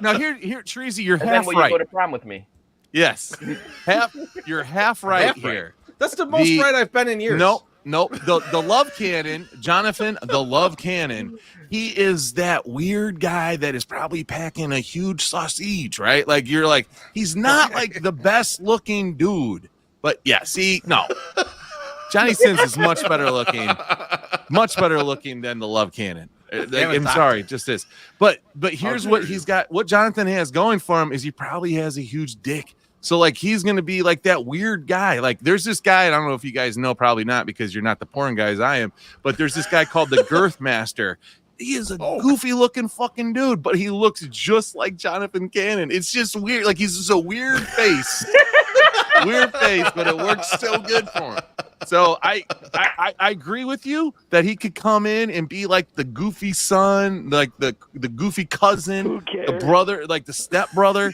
Now here, Treasy, you're half then right. You go to prom with me. Yes. You're half right here. That's the most right I've been in years. Nope. The Love Cannon, Jonathan, the Love Cannon, he is that weird guy that is probably packing a huge sausage, right? Like you're like, he's not like the best looking dude. But yeah, see, no. Johnny Sins is much better looking than the Love Cannon. I'm sorry, just this. But here's what he's got. What Jonathan has going for him is he probably has a huge dick. So like he's gonna be like that weird guy. Like there's this guy, I don't know if you guys know, probably not because you're not the porn guys I am, but there's this guy called the Girth Master. He is a goofy looking fucking dude, but he looks just like Jonathan Cannon. It's just weird. Like he's just a weird face. But it works so good for him. So I agree with you that he could come in and be like the goofy son, like the goofy cousin, the brother, like the step brother,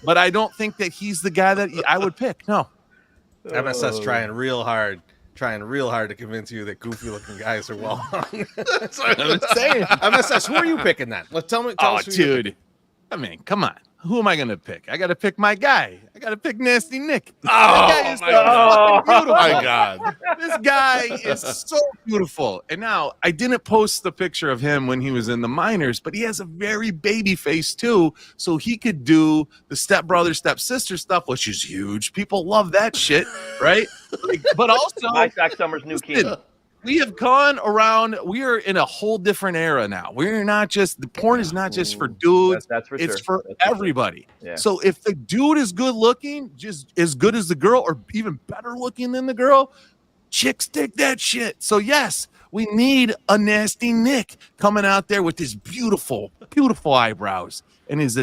but I don't think that he's the guy that I would pick. No. MSS trying real hard to convince you that goofy looking guys are well hung. That's what I'm saying. MSS, who are you picking then? Tell us who dude. I mean, come on. Who am I going to pick? I got to pick my guy. I got to pick Nasty Nick. Oh, my God. This guy is so beautiful. And now, I didn't post the picture of him when he was in the minors, but he has a very baby face, too. So he could do the stepbrother, stepsister stuff, which is huge. People love that shit, right? But also... My Suck Summer's new king. We have gone around. We are in a whole different era now. We're not just the porn is not just for dudes. That's for it's sure. for everybody. Yeah. So if the dude is good looking, just as good as the girl, or even better looking than the girl, chicks dig that shit. So yes, we need a nasty Nick coming out there with his beautiful, beautiful eyebrows and his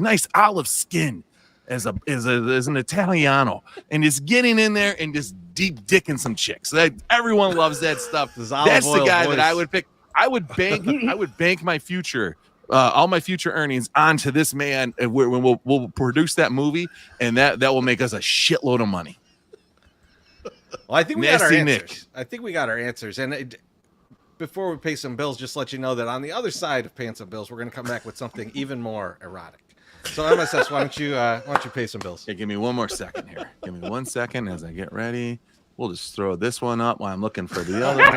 nice olive skin as an Italiano, and just getting in there and just deep dicking some chicks. That everyone loves that stuff. That's the guy that I would pick. I would bank my future, all my future earnings onto this man, and we'll produce that movie, and that will make us a shitload of money. Well, I think we Nasty got our answers. Nick. I think we got our answers. And before we pay some bills, just let you know that on the other side of paying some bills, we're going to come back with something even more erotic. So MSS, why don't you pay some bills? Okay, give me one more second here. Give me 1 second as I get ready. We'll just throw this one up while I'm looking for the other one.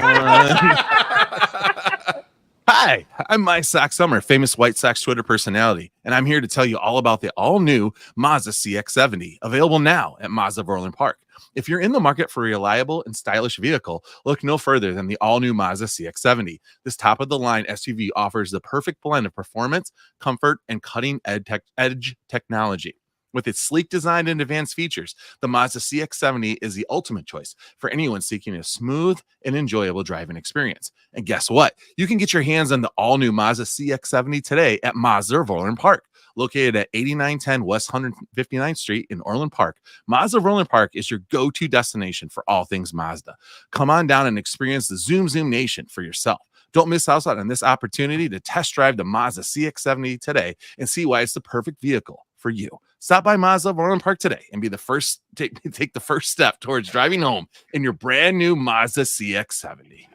Hi, I'm My Sock Summer, famous White Sox Twitter personality, and I'm here to tell you all about the all-new Mazda CX-70, available now at Mazda of Orland Park. If you're in the market for a reliable and stylish vehicle, look no further than the all-new Mazda CX-70. This top-of-the-line SUV offers the perfect blend of performance, comfort, and cutting-edge technology. With its sleek design and advanced features, the Mazda CX-70 is the ultimate choice for anyone seeking a smooth and enjoyable driving experience. And guess what? You can get your hands on the all-new Mazda CX-70 today at Mazda of Orland Park. Located at 8910 West 159th Street in Orland Park, Mazda of Orland Park is your go-to destination for all things Mazda. Come on down and experience the Zoom Nation for yourself. Don't miss out on this opportunity to test drive the Mazda CX-70 today and see why it's the perfect vehicle for you. Stop by Mazda of Orland Park today and be the first take the first step towards driving home in your brand new Mazda CX-70.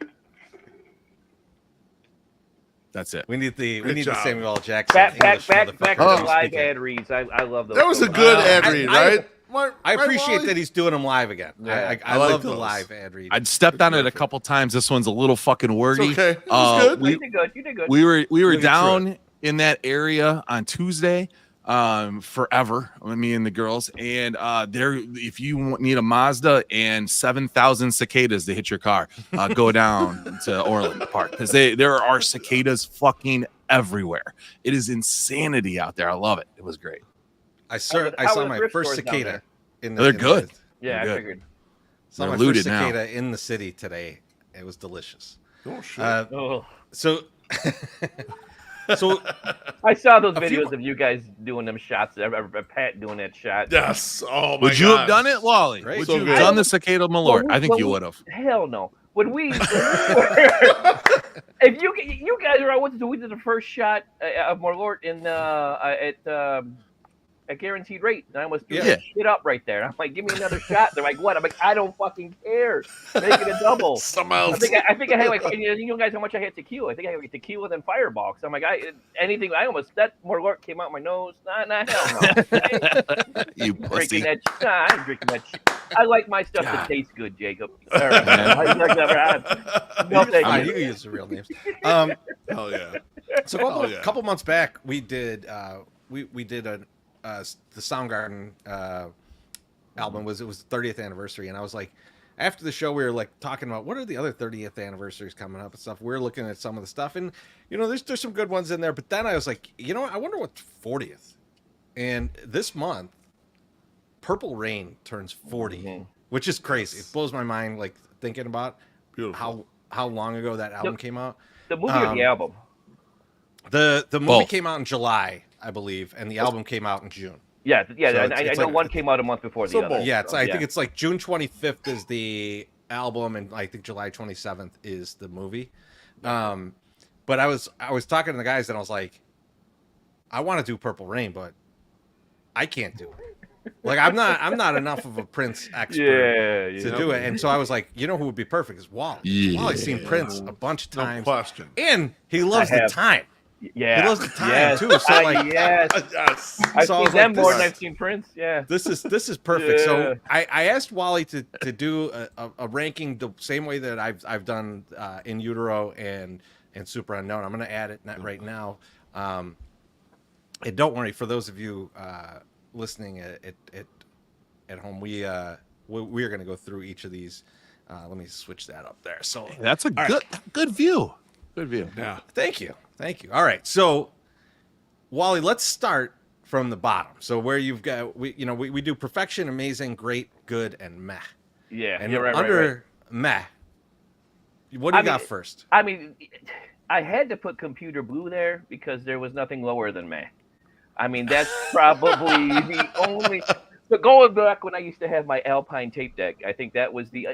That's it. We need the job. Samuel L. Jackson. Back English to the motherfucker live speaking. ad reads. I love those. That was a good ad read, right? I appreciate that he's doing them live again. Yeah. I like love the those. live ad read. I'd stepped on it a couple times. This one's a little fucking wordy. It's okay. It was good. You did good. You did good. We were Really down in that area on Tuesday forever, me and the girls, and there, if you need a Mazda and 7,000 cicadas to hit your car, go down to Orland Park, because there are cicadas fucking everywhere. It is insanity out there. I love it. It was great. I How saw are the my thrift first stores down cicada. They're good. Yeah, They're I good. figured. Saw They're my looted first now. cicada in the city today. It was delicious. Oh shit. Oh, So, so I saw those A few videos of you guys doing them shots. Pat doing that shot. Yes. Oh my Would you have done it, Wally? Great. Would So you good. have done the cicada malort? Well, I think well, you would have. Hell no. When we, if you guys are, we did the first shot of Morlort in at guaranteed rate, and I almost threw Yeah. that shit up right there. I'm like, give me another shot. They're like, what? I'm like, I don't fucking care. Make it a double. Some I else. think I had like, you know guys how much I had tequila. I think I had like tequila then Fireball. So I'm like, anything. I almost that Morlort came out my nose. Nah, hell no. You Drinking pussy. that. Nah, I'm drinking that shit. I like my stuff to taste good, Jacob. All right. No, thank fine, you. you can use the real names. Hell yeah. So Oh, yeah. a couple months back, we did we did the Soundgarden album. It was the 30th anniversary, and I was like, after the show, we were like talking about what are the other 30th anniversaries coming up and stuff. We're looking at some of the stuff, and there's some good ones in there. But then I was like, I wonder what's 40th. And this month, Purple Rain turns 40, which is crazy. It blows my mind, like thinking about Beautiful. how long ago that album came out. The movie or the album? The movie Both. came out in July, I believe, and the album came out in June. Yeah. So I it's know like- one came out a month before the So other. both. Yeah, So, I think it's like June 25th is the album, and I think July 27th is the movie. But I was talking to the guys, and I was like, I want to do Purple Rain, but I can't do it. Like I'm not enough of a Prince expert to do it. And so I was like, who would be perfect is Wally. Yeah. Wally's seen Prince a bunch of No times, question. and he loves I the have. time. Yeah. He loves the time yes. too. So like, yes. Yes. I've So I seen was them like, more this- than I've seen Prince. Yeah. this is perfect. Yeah. So I asked Wally to do a ranking the same way that I've done In Utero and Super Unknown. I'm going to add it right now. And don't worry, for those of you listening at home, we are going to go through each of these Let me switch that up there. So That's a good view. Good view. Yeah. thank you. All right. So Wally, let's start from the bottom. So where you've got we do perfection, amazing, great, good, and meh. Yeah, And you're right. under meh, what do you got first? I mean, I had to put Computer Blue there because there was nothing lower than meh. I mean, that's probably the only. But going back when I used to have my Alpine tape deck, I think that was the.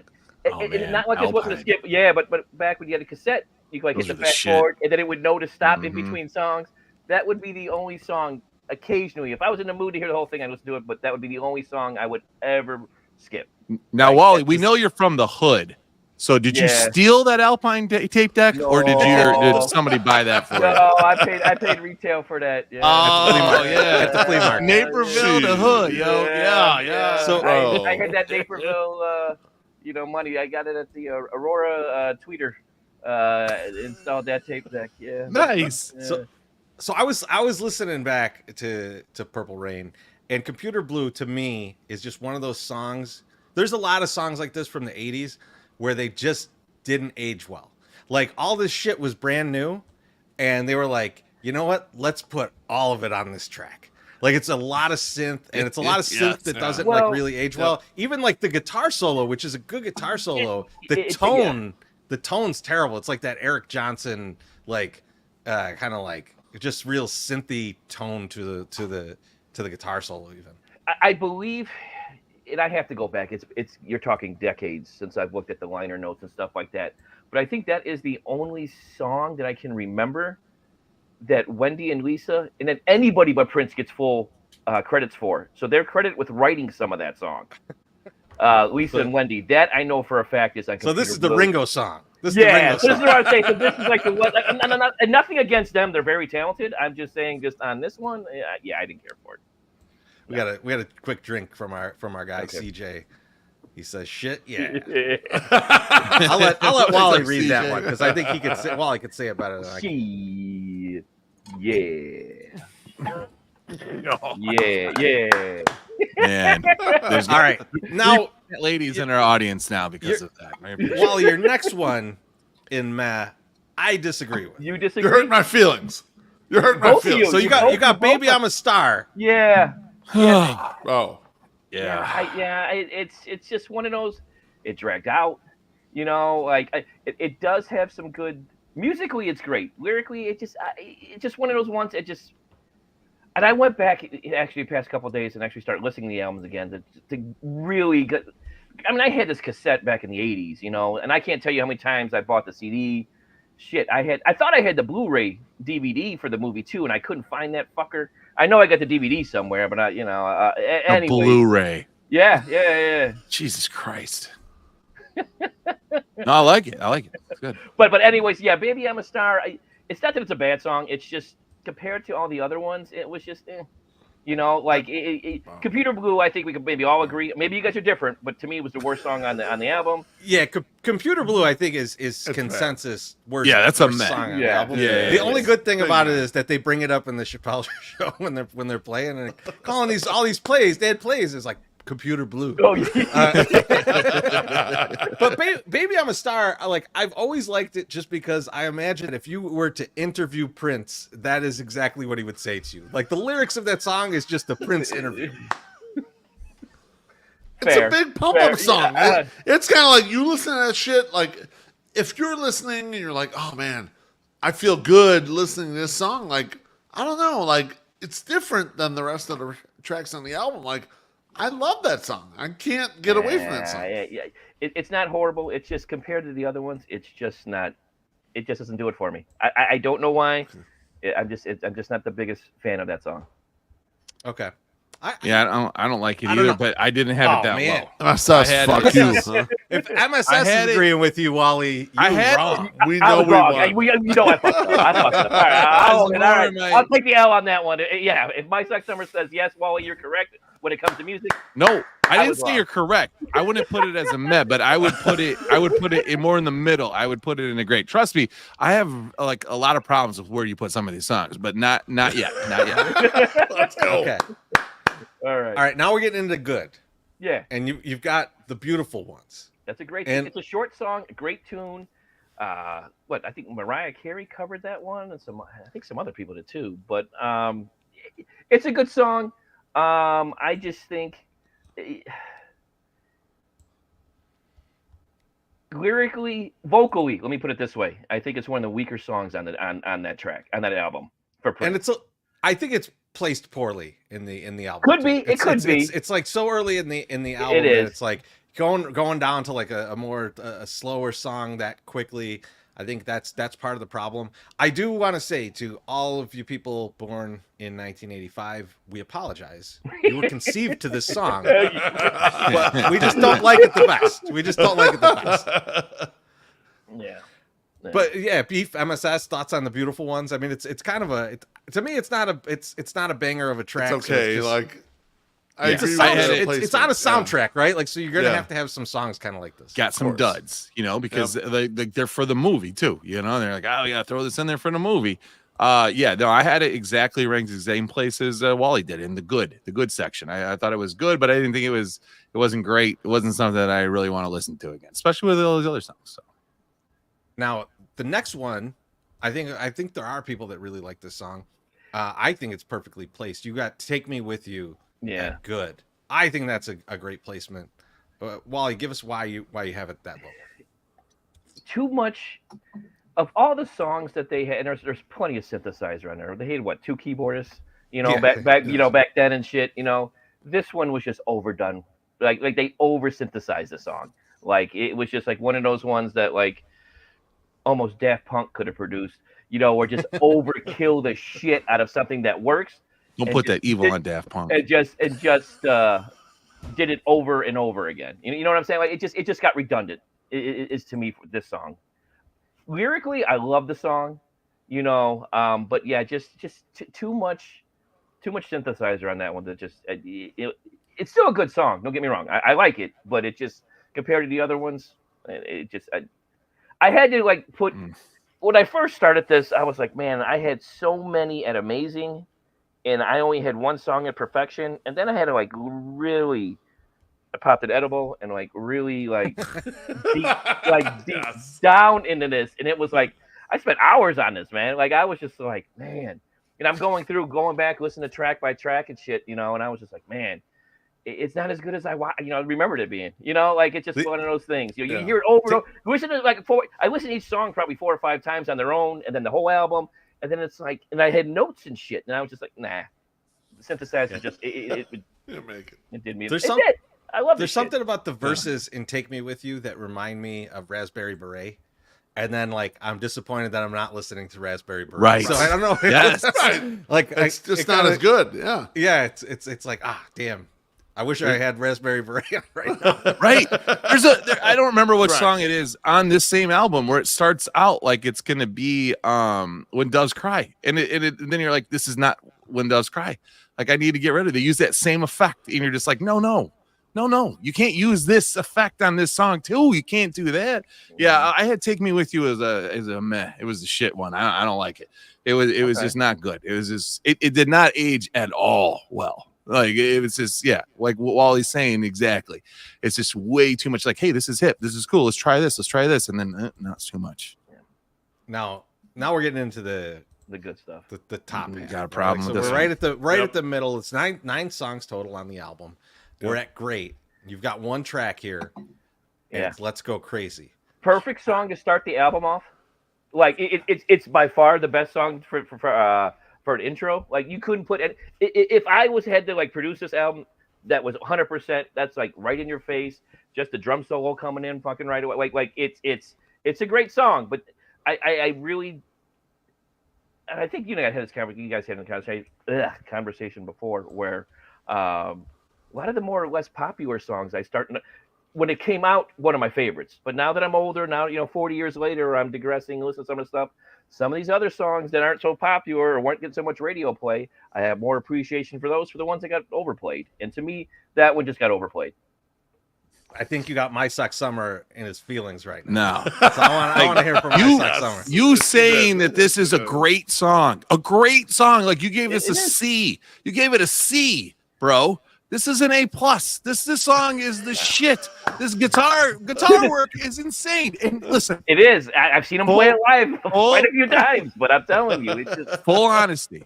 Man, not like this wasn't a skip. Yeah, but back when you had a cassette, you could like hit the fast forward, and then it would know to stop in between songs. That would be the only song. Occasionally, if I was in the mood to hear the whole thing, I'd listen to it. But that would be the only song I would ever skip. Now, Wally, we know you're from the hood. So did you steal that Alpine tape deck, or did somebody buy that for you? No, I paid retail for that. Yeah. At the flea market. Naperville to hood, yo. Yeah. So I had that Naperville, money. I got it at the Aurora tweeter. Installed that tape deck. Yeah. Nice. Yeah. So I was listening back to Purple Rain, and Computer Blue to me is just one of those songs. There's a lot of songs like this from the 80s where they just didn't age well. Like all this shit was brand new, and they were like, you know what? Let's put all of it on this track. Like it's a lot of synth, and it's a lot of synth that doesn't like really age well. Even like the guitar solo, which is a good guitar solo, the tone's terrible. It's like that Eric Johnson like kind of like just real synthy tone to the guitar solo even. I believe, and I have to go back. It's you're talking decades since I've looked at the liner notes and stuff like that. But I think that is the only song that I can remember that Wendy and Lisa, and then anybody but Prince gets full credits for. So they're credited with writing some of that song. Lisa and Wendy. That I know for a fact is on Computer So this is Blue. the Ringo song. So this is what I'm saying. So this is like the one. And nothing against them. They're very talented. I'm just saying, just on this one, I didn't care for it. We got a quick drink from our guy CJ. He says shit. Yeah. I'll let Wally read CJ. that one because I think Wally could say it better than I can. Shit. Yeah. Man, there's All right, now ladies in our audience now because of that. Wally, your next one in Meh, I disagree with. You disagree? You're hurting my feelings. You're hurting my Both of feelings. So you got Baby I'm a Star. Yeah. Oh. Yeah. It's just one of those. It dragged out, like it does have some good musically. It's great lyrically. It's just one of those ones. And I went back actually the past couple of days and actually started listening to the albums again to really get. I mean, I had this cassette back in the 80s, and I can't tell you how many times I bought the CD. Shit, I thought I had the Blu-ray DVD for the movie too, and I couldn't find that fucker. I know I got the DVD somewhere, but anyway. Blu-ray. Yeah. Jesus Christ. No, I like it. It's good. But anyways, yeah, Baby I'm a Star. It's not that it's a bad song. It's just compared to all the other ones, it was just, Computer Blue. I think we could maybe all agree. Maybe you guys are different, but to me, it was the worst song on the album. Yeah, Computer Blue, I think is consensus worst. Yeah, that's a worst meh. song on the Yeah. album. Yeah, The only good thing about it is that they bring it up in the Chappelle show when they're playing and calling all these plays. They had plays. It's like Computer Blue. Oh yeah. But Baby I'm a Star, I've always liked it just because I imagine if you were to interview Prince, that is exactly what he would say to you. Like the lyrics of that song is just the Prince interview. It's a big pump up song. Yeah. It's kind of like you listen to that shit. Like if you're listening and you're like, oh man, I feel good listening to this song. Like, I don't know. Like it's different than the rest of the tracks on the album. Like, I love that song. I can't get away from that song. Yeah. It's not horrible. It's just compared to the other ones, it's just not. It just doesn't do it for me. I don't know why. I'm just not the biggest fan of that song. Okay. I don't like it I don't either, know. but I didn't have it that man. low. MSS, fuck you. Huh? If MSS is agreeing with you, Wally, you're wrong. We I know was we wrong. won. You know I fucked up. I fucked up. All right. I'll take the L on that one. Yeah, if my sex number says yes, Wally, you're correct when it comes to music. No, I didn't was say wrong. you're correct. I wouldn't put it as a meh, but I would put it in more in the middle. I would put it in a great. Trust me, I have like a lot of problems with where you put some of these songs, but not yet. Not yet. Let's go. Okay. All All right. Now we're getting into good. Yeah. And you've got the beautiful ones. That's a great. And It's a short song, a great tune. I think Mariah Carey covered that one, and I think some other people did too. But it's a good song. I just think lyrically, vocally, let me put it this way: I think it's one of the weaker songs on that track, on that album. I think it's placed poorly in the album. Could be. It could be. It's like so early in the album that it's like going down to like a more slower song that quickly. I think that's part of the problem. I do want to say to all of you people born in 1985, we apologize. You were conceived to this song, but we just don't like it the best. We just don't like it the best. Yeah. But yeah, Beef MSS, thoughts on the beautiful ones. I mean, it's kind of to me, it's not a banger of a track. It's okay. So it's on a soundtrack, right? Like, so you're gonna have to have some songs kind of like this. Got some duds, because they're for the movie too. They're like, oh yeah, throw this in there for the movie. I had it exactly ranked the same place as Wally did in the good section. I thought it was good, but I didn't think it wasn't great. It wasn't something that I really want to listen to again, especially with all those other songs. So now the next one, I think there are people that really like this song. I think it's perfectly placed. You got "Take Me With You." Yeah, good. I think that's a great placement. Wally, give us why you have it that low. Too much of all the songs that they had, and there's plenty of synthesizer on there. They had 2 keyboardists, back then and shit. This one was just overdone. Like they over synthesized the song. Like it was just like one of those ones that like almost Daft Punk could have produced. Or just overkill the shit out of something that works. Don't put that evil on Daft Punk. And just did it over and over again. You know what I'm saying? Like it just got redundant. It is to me for this song. Lyrically, I love the song, but yeah, just too much synthesizer on that one. That just it's still a good song. Don't get me wrong. I like it, but it just compared to the other ones, I had to like put. When I first started this, I was like, man, I had so many at Amazing, and I only had one song at Perfection, and then I had to like really, I popped an edible and like really like deep down into this, and it was like I spent hours on this, man. Like I was just like, man, and I'm going back, listening to track by track and shit, and I was just like, man, it's not as good as I remembered it being. Like it's just one of those things. You hear it over and over. I listen to each song probably 4 or 5 times on their own, and then the whole album, and then it's like, and I had notes and shit, and I was just like, nah. The synthesizer just it didn't make it. It did me. I love. There's something about the verses in "Take Me With You" that remind me of Raspberry Beret. And then, like, I'm disappointed that I'm not listening to Raspberry Beret. Right. So I don't know. Yes. Like, it's just not as good. Yeah. Yeah. It's like, damn. I wish I had Raspberry Beret right now. Right. I don't remember what song it is on this same album where it starts out like it's going to be When Doves Cry. And then you're like, this is not When Doves Cry. Like, I need to get rid of it. They use that same effect. And you're just like, no. You can't use this effect on this song too. You can't do that. Yeah, I had "Take Me With You" as a meh. It was the shit one. I don't like it. It was just not good. It was just it did not age at all well. Like it was just like what Wally's saying exactly. It's just way too much. Like, hey, this is hip. This is cool. Let's try this. And then no, it's too much. Yeah. Now we're getting into the good stuff. The top. We got a problem so with this. We're right at the middle. It's nine songs total on the album. We're at great. You've got one track here. Yeah. Let's Go Crazy. Perfect song to start the album off. Like it's by far the best song for an intro. Like you couldn't put it. If I had to like produce this album, that was 100%. That's like right in your face. Just the drum solo coming in fucking right away. Like it's a great song, but I really. And I think you guys had this conversation before where. A lot of the more or less popular songs when it came out, one of my favorites. But now that I'm older, 40 years later, I'm digressing, listening to some of the stuff. Some of these other songs that aren't so popular or weren't getting so much radio play, I have more appreciation for the ones that got overplayed. And to me, that one just got overplayed. I think you got My Sock Summer in his feelings right now. No. So I want to hear from My Sock Summer. You saying that this is a great song. Like you gave this a C. You gave it a C, bro. This is an A+. This song is the shit. This guitar work is insane. And listen, It is. I've seen him play it live quite a few times, but I'm telling you, it's just full honesty.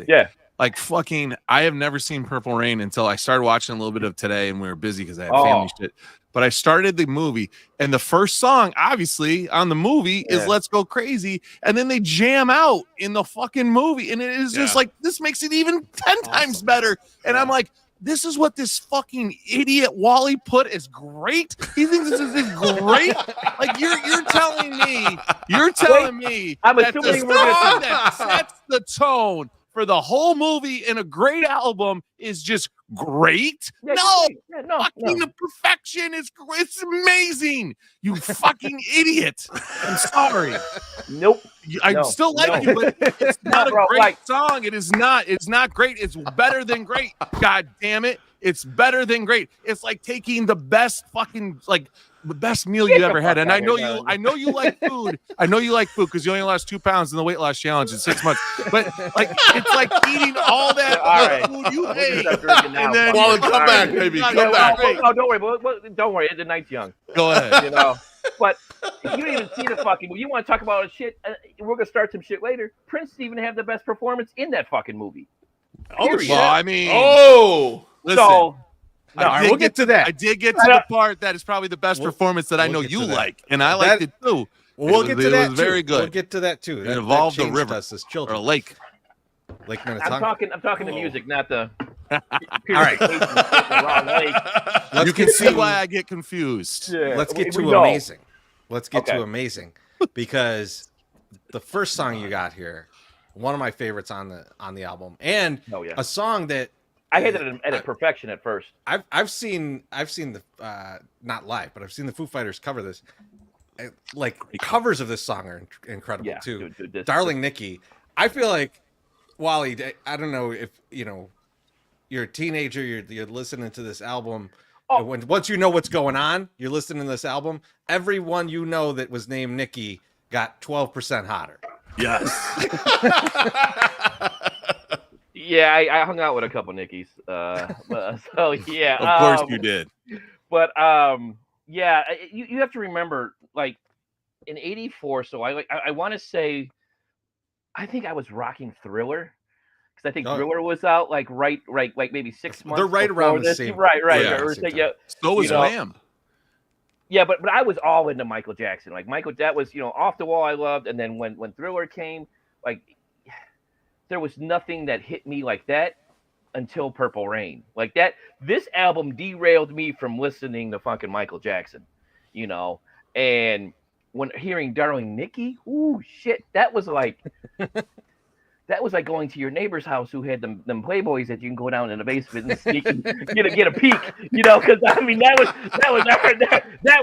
Yeah. Like fucking, I have never seen Purple Rain until I started watching a little bit of today, and we were busy because I had family shit. But I started the movie, and the first song, obviously, on the movie is "Let's Go Crazy," and then they jam out in the fucking movie, and it is just like, this makes it even 10 times better. And I'm like, this is what this fucking idiot Wally put as great. He thinks this is great. Like you're telling me I'm that the assuming song that sets the tone for the whole movie in a great album is just great. Yeah, No, no. the perfection is great. It's amazing. You fucking idiot. I'm sorry. Nope. I still like you, but it's not a bro, great song. It is not. It's not great. It's better than great. God damn it. It's better than great. It's like taking the best fucking the best meal you ever had. And I know you like food. I know you like food because you only lost 2 pounds in the weight loss challenge in 6 months. But it's like eating all that food you ate. And then come back, baby. Come back. No, don't worry. Don't worry. The night's young. Go ahead. You know. But you didn't even see the fucking movie. You want to talk about shit? We're gonna start some shit later. Prince didn't even have the best performance in that fucking movie. Oh, well, I mean, listen. So, we'll get to that. I did get to the part that is probably the best performance that I know you like, and I liked it too. We'll get to that. It was very good. We'll get to that too. It involved a river or a lake. Lake Minnetonka. I'm talking the music, not the. All right. You can see why I get confused. Yeah, Let's get to amazing. Let's get to amazing, because the first song you got here, one of my favorites on the album, and a song that I had it at perfection at first. I've seen the not live, but I've seen the Foo Fighters cover this. Like covers of this song are incredible too. Dude, Darling Nikki. I feel like, Wally, I don't know if you're a teenager, you're listening to this album. Once you know what's going on, you're listening to this album. Everyone you know that was named Nikki got 12% hotter. Yes. Yeah, I hung out with a couple Nickies. So yeah. Of course you did. But yeah, you have to remember, like in '84. So I want to say, I think I was rocking Thriller. I think Thriller was out like maybe 6 months. They're right around the same. Right. Yeah, so was Wham. Yeah, but I was all into Michael Jackson. Like that was Off the Wall I loved, and then when Thriller came, like there was nothing that hit me like that until Purple Rain. Like that, this album derailed me from listening to fucking Michael Jackson. And when hearing Darling Nikki, ooh shit, that was like. That was like going to your neighbor's house who had them Playboys that you can go down in the basement and sneak and get a peek, because I mean that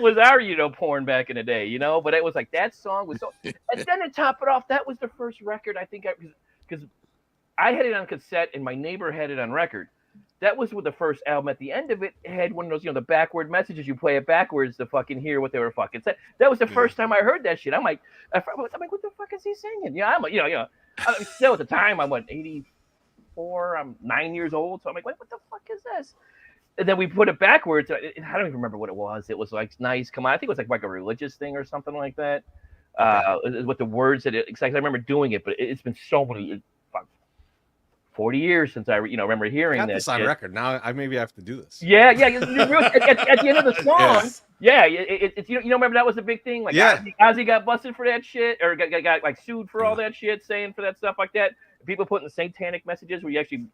was our porn back in the day, But it was like that song was so, and then to top it off, that was the first record I think because I had it on cassette and my neighbor had it on record. That was with the first album. At the end of it, it had one of those the backward messages. You play it backwards to fucking hear what they were fucking saying. That was the first time I heard that shit. I'm like, what the fuck is he singing? Yeah, still at the time, I'm 84. I'm 9 years old, so I'm like, what the fuck is this? And then we put it backwards. I don't even remember what it was. It was like nice. Come on, I think it was like a religious thing or something like that. With the words that I remember doing it, but it's been so many 40 years since I remember hearing that. This on record. Now I maybe have to do this. Yeah. At the end of the song, it's remember that was a big thing. Like Ozzy got busted for that shit, or got like sued for all that shit, saying for that stuff like that. People putting the satanic messages where you actually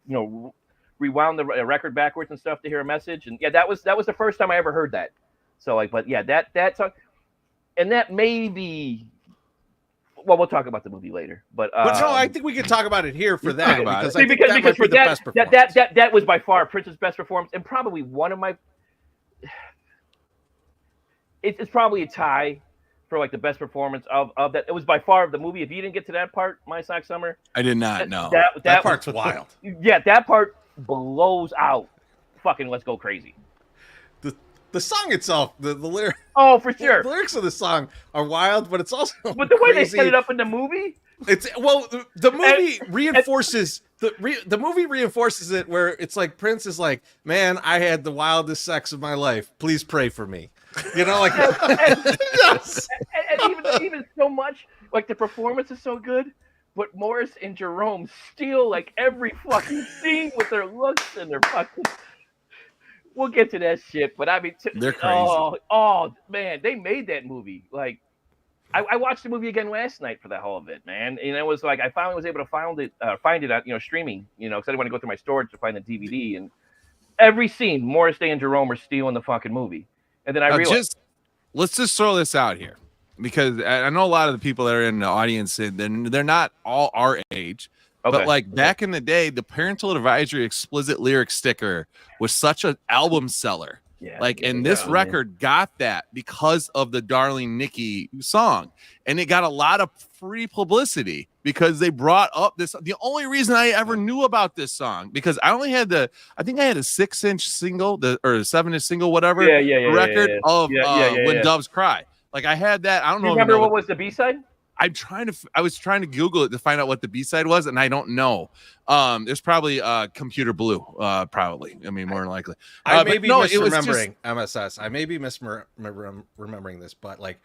rewound the record backwards and stuff to hear a message. And that was the first time I ever heard that. So that song, and that may be. Well, we'll talk about the movie later, but no, I think we can talk about it here for that because that was by far Prince's best performance, and probably one of my. It's probably a tie for like the best performance of that. It was by far the movie. If you didn't get to that part, My Sock Summer, I did not know. That part's wild. Yeah, that part blows out. Fucking Let's Go Crazy. The the song itself, the lyric. Oh, for sure. The lyrics of the song are wild, but it's also But the way they crazy. set it up in the movie, It's the movie reinforces the movie reinforces it where it's like Prince is like, man, I had the wildest sex of my life. Please pray for me. You know, like Yes. and even so much, like the performance is so good, but Morris and Jerome steal like every fucking scene with their looks and their fucking. We'll get to that shit, but I mean, They're crazy. Oh man, they made that movie. Like, I watched the movie again last night for the hell of it, man. And it was like I finally was able to find it on streaming, because I didn't want to go through my storage to find the DVD. And every scene, Morris Day and Jerome are stealing the fucking movie. And then I realized, let's just throw this out here, because I know a lot of the people that are in the audience, and they're not all our age. okay. But like back in the day, the parental advisory explicit lyric sticker was such an album seller. Yeah, And this record got that because of the Darling Nikki song. And it got a lot of free publicity because they brought up this. The only reason I ever knew about this song, because I only had I think I had a 6-inch single, or a 7-inch single, whatever, record of When Doves Cry. Like I had that. I don't know. Remember what was the B-side? I was trying to Google it to find out what the B-side was, and I don't know. There's probably Computer Blue, probably. I mean, more than likely. I may be misremembering MSS. I may be misremembering this, but like,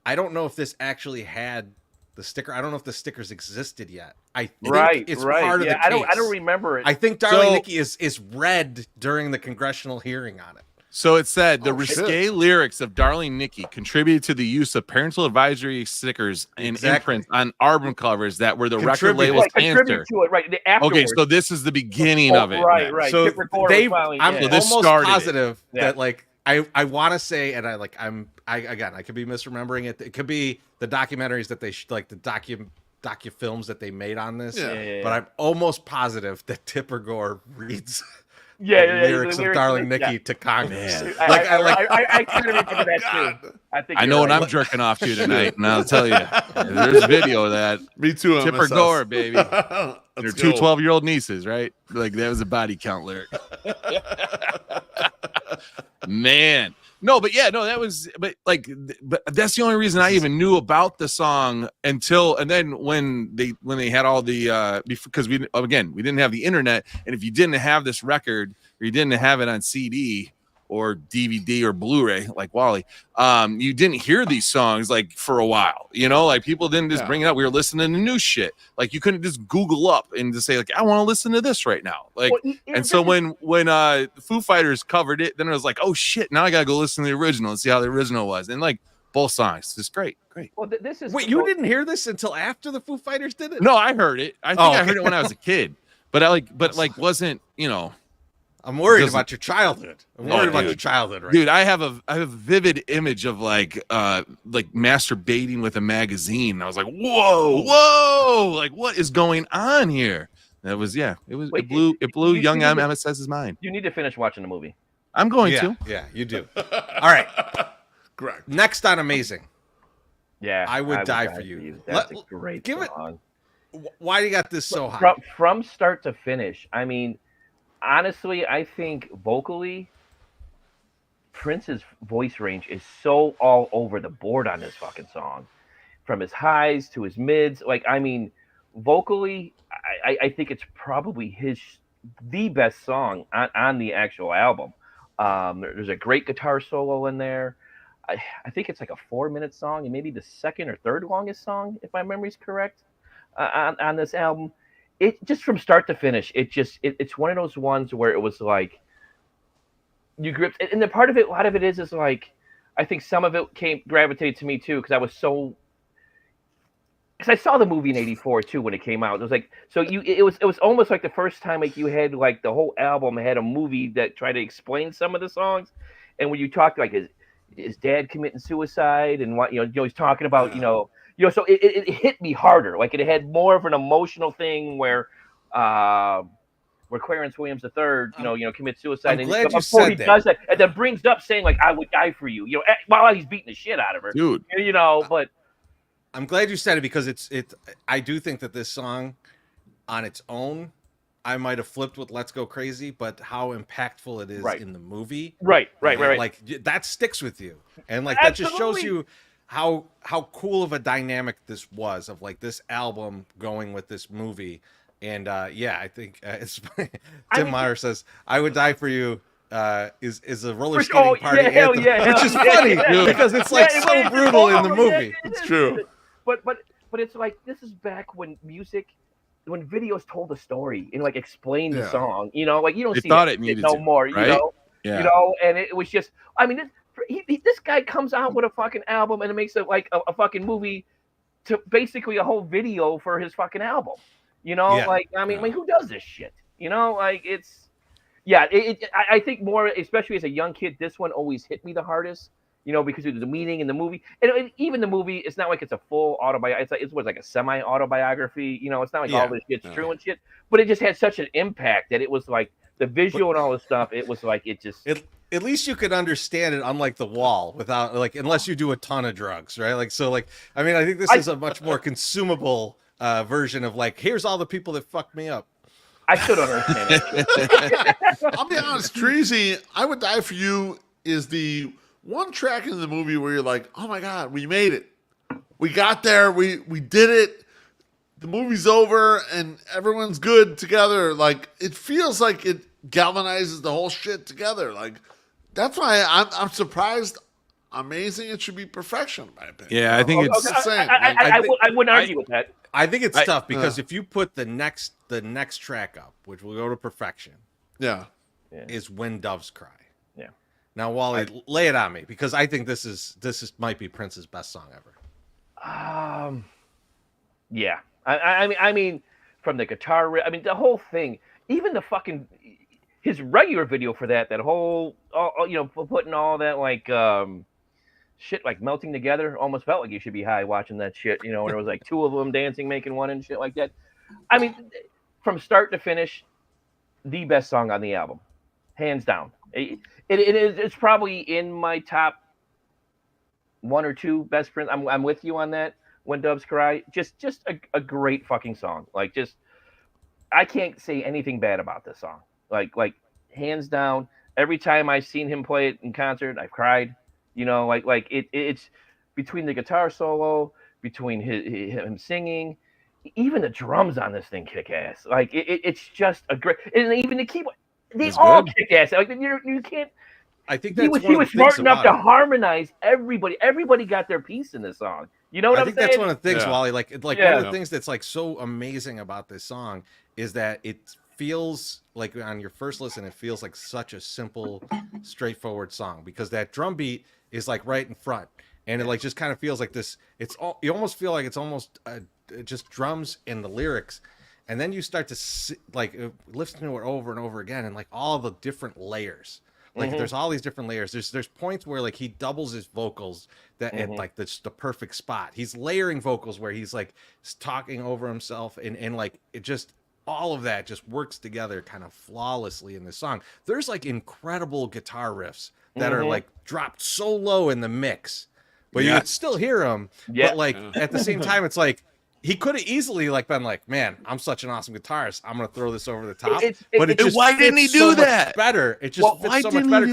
I don't know if this actually had the sticker. I don't know if the stickers existed yet. I think it's part of the case. I don't remember it. I think Darling Nikki is read during the congressional hearing on it. So it said the risque lyrics of Darling Nikki contributed to the use of parental advisory stickers and imprints on album covers that were the record label's answer. To it, right? Okay, so this is the beginning of it. Right. So I'm almost positive that like I want to say, and I could be misremembering it. It could be the documentaries that they like the docu films that they made on this. But I'm almost positive that Tipper Gore reads. Lyrics of Darling Nikki to Congress. I kind of remember that too. I know what I'm jerking off to tonight, and I'll tell you, there's video of that. Me too. Tipper MSS. Gore, baby. They're two 12-year-old nieces, right? Like that was a body count lyric. Man. No, but that was, but that's the only reason I even knew about the song and then when they had all the, because we didn't have the internet. And if you didn't have this record or you didn't have it on CD or DVD or Blu-ray, like Wally, you didn't hear these songs like for a while, like people didn't just bring it up. We were listening to new shit. Like you couldn't just Google up and just say like, I want to listen to this right now. Like, and so when Foo Fighters covered it, then it was like, oh shit, now I got to go listen to the original and see how the original was. And like both songs, it's great. Well, this is wait, you didn't hear this until after the Foo Fighters did it? No, I heard it. I think I heard it when I was a kid, but wasn't, I'm worried about your childhood. I'm worried about your childhood, right? Dude, I have a vivid image of like masturbating with a magazine. I was like, whoa, like what is going on here? That was it blew young MSS's mind. You need to finish watching the movie. I'm going to. Yeah, you do. All right. Correct. Next on Amazing. Yeah. I would die for you. That's a great song. Why do you got this so high? From start to finish. I mean, honestly, I think vocally, Prince's voice range is so all over the board on this fucking song. From his highs to his mids. Like, I mean, vocally, I think it's probably the best song on the actual album. There's a great guitar solo in there. I think it's like a 4-minute song, and maybe the second or third longest song, if my memory's correct, on this album. It just from start to finish, it's one of those ones where it was like you gripped, and the part of it, a lot of it is like, I think some of it gravitated to me too, because I saw the movie in '84 too when it came out. It was like, so it was almost like the first time like you had like the whole album had a movie that tried to explain some of the songs, and when you talked like his dad committing suicide and what he's talking about so it hit me harder. Like it had more of an emotional thing where Clarence Williams III, commits suicide. I'm glad you said that. Does that, and then brings up saying like, I would die for you, while he's beating the shit out of her, dude. But I'm glad you said it because I do think that this song on its own, I might have flipped with Let's Go Crazy, but how impactful it is Right. in the movie. Right. Like that sticks with you. And like that just shows Absolutely. you how cool of a dynamic this was of like this album going with this movie. And I think it's Tim Meyer says, "I would die for you." Is a roller skating party anthem, which is funny because it's like so brutal in the movie. It's true. But it's like this is back when videos told a story and like explained the song. You know, like you don't They see thought it it needed no to, more. right? You know, Yeah. you know, and it was just. I mean, this guy comes out with a fucking album and it makes it like a fucking movie to basically a whole video for his fucking album. You know, like I mean, who does this shit? You know, like it's. Yeah, I think more, especially as a young kid, this one always hit me the hardest, you know, because of the meaning in the movie. And even the movie, it's not like it's a full autobiography. It's like a semi-autobiography. You know, it's not like all this shit's true and shit. But it just had such an impact that it was like the visual and all this stuff. It was like it just. At least you could understand it, unlike The Wall, without like unless you do a ton of drugs, right? Like so, like I mean, I think this is a much more consumable version of like, here's all the people that fucked me up. I still don't understand it. I'll be honest, Treasy, I Would Die For You is the one track in the movie where you're like, oh my God, we made it. We got there. We did it. The movie's over and everyone's good together. Like, it feels like it galvanizes the whole shit together. Like, that's why I'm surprised. Amazing. It should be perfection, in my opinion. Yeah, I think it's the same. I wouldn't argue with that. I think it's tough because if you put the next track up, which will go to perfection, is When Doves Cry. Yeah. Now, Wally, lay it on me because I think this might be Prince's best song ever. Yeah. I mean, from the guitar riff, I mean, the whole thing, even the fucking his regular video for that whole, you know, putting all that like shit like melting together, almost felt like you should be high watching that shit, you know, when there was like two of them dancing, making one and shit like that. I mean, from start to finish, the best song on the album, hands down. It's probably in my top one or two best Prince. I'm with you on that. When Doves Cry, just a great fucking song. Like, just I can't say anything bad about this song. Like hands down. Every time I've seen him play it in concert, I've cried. You know, like it's between the guitar solo, between him singing, even the drums on this thing kick ass. Like it's just a great, and even the keyboard, they all kick ass. Like you can't. I think that's he was smart enough to harmonize everybody. Everybody got their piece in this song. You know what I'm saying? I think that's one of the things, Wally. Like one of the things that's like so amazing about this song is that it feels like on your first listen, it feels like such a simple, straightforward song because that drum beat is like right in front, and it like just kind of feels like this. You almost feel like it's almost just drums and the lyrics, and then you start to listen to it over and over again, and like all the different layers. Like there's all these different layers. There's points where like he doubles his vocals that at like the perfect spot. He's layering vocals where he's like talking over himself and like it just all of that just works together kind of flawlessly in this song. There's like incredible guitar riffs that are like dropped so low in the mix, but you can still hear them. Yeah. But like at the same time, it's like he could have easily like been like, man, I'm such an awesome guitarist. I'm gonna throw this over the top. But it just why didn't he do that better? It just fits so much better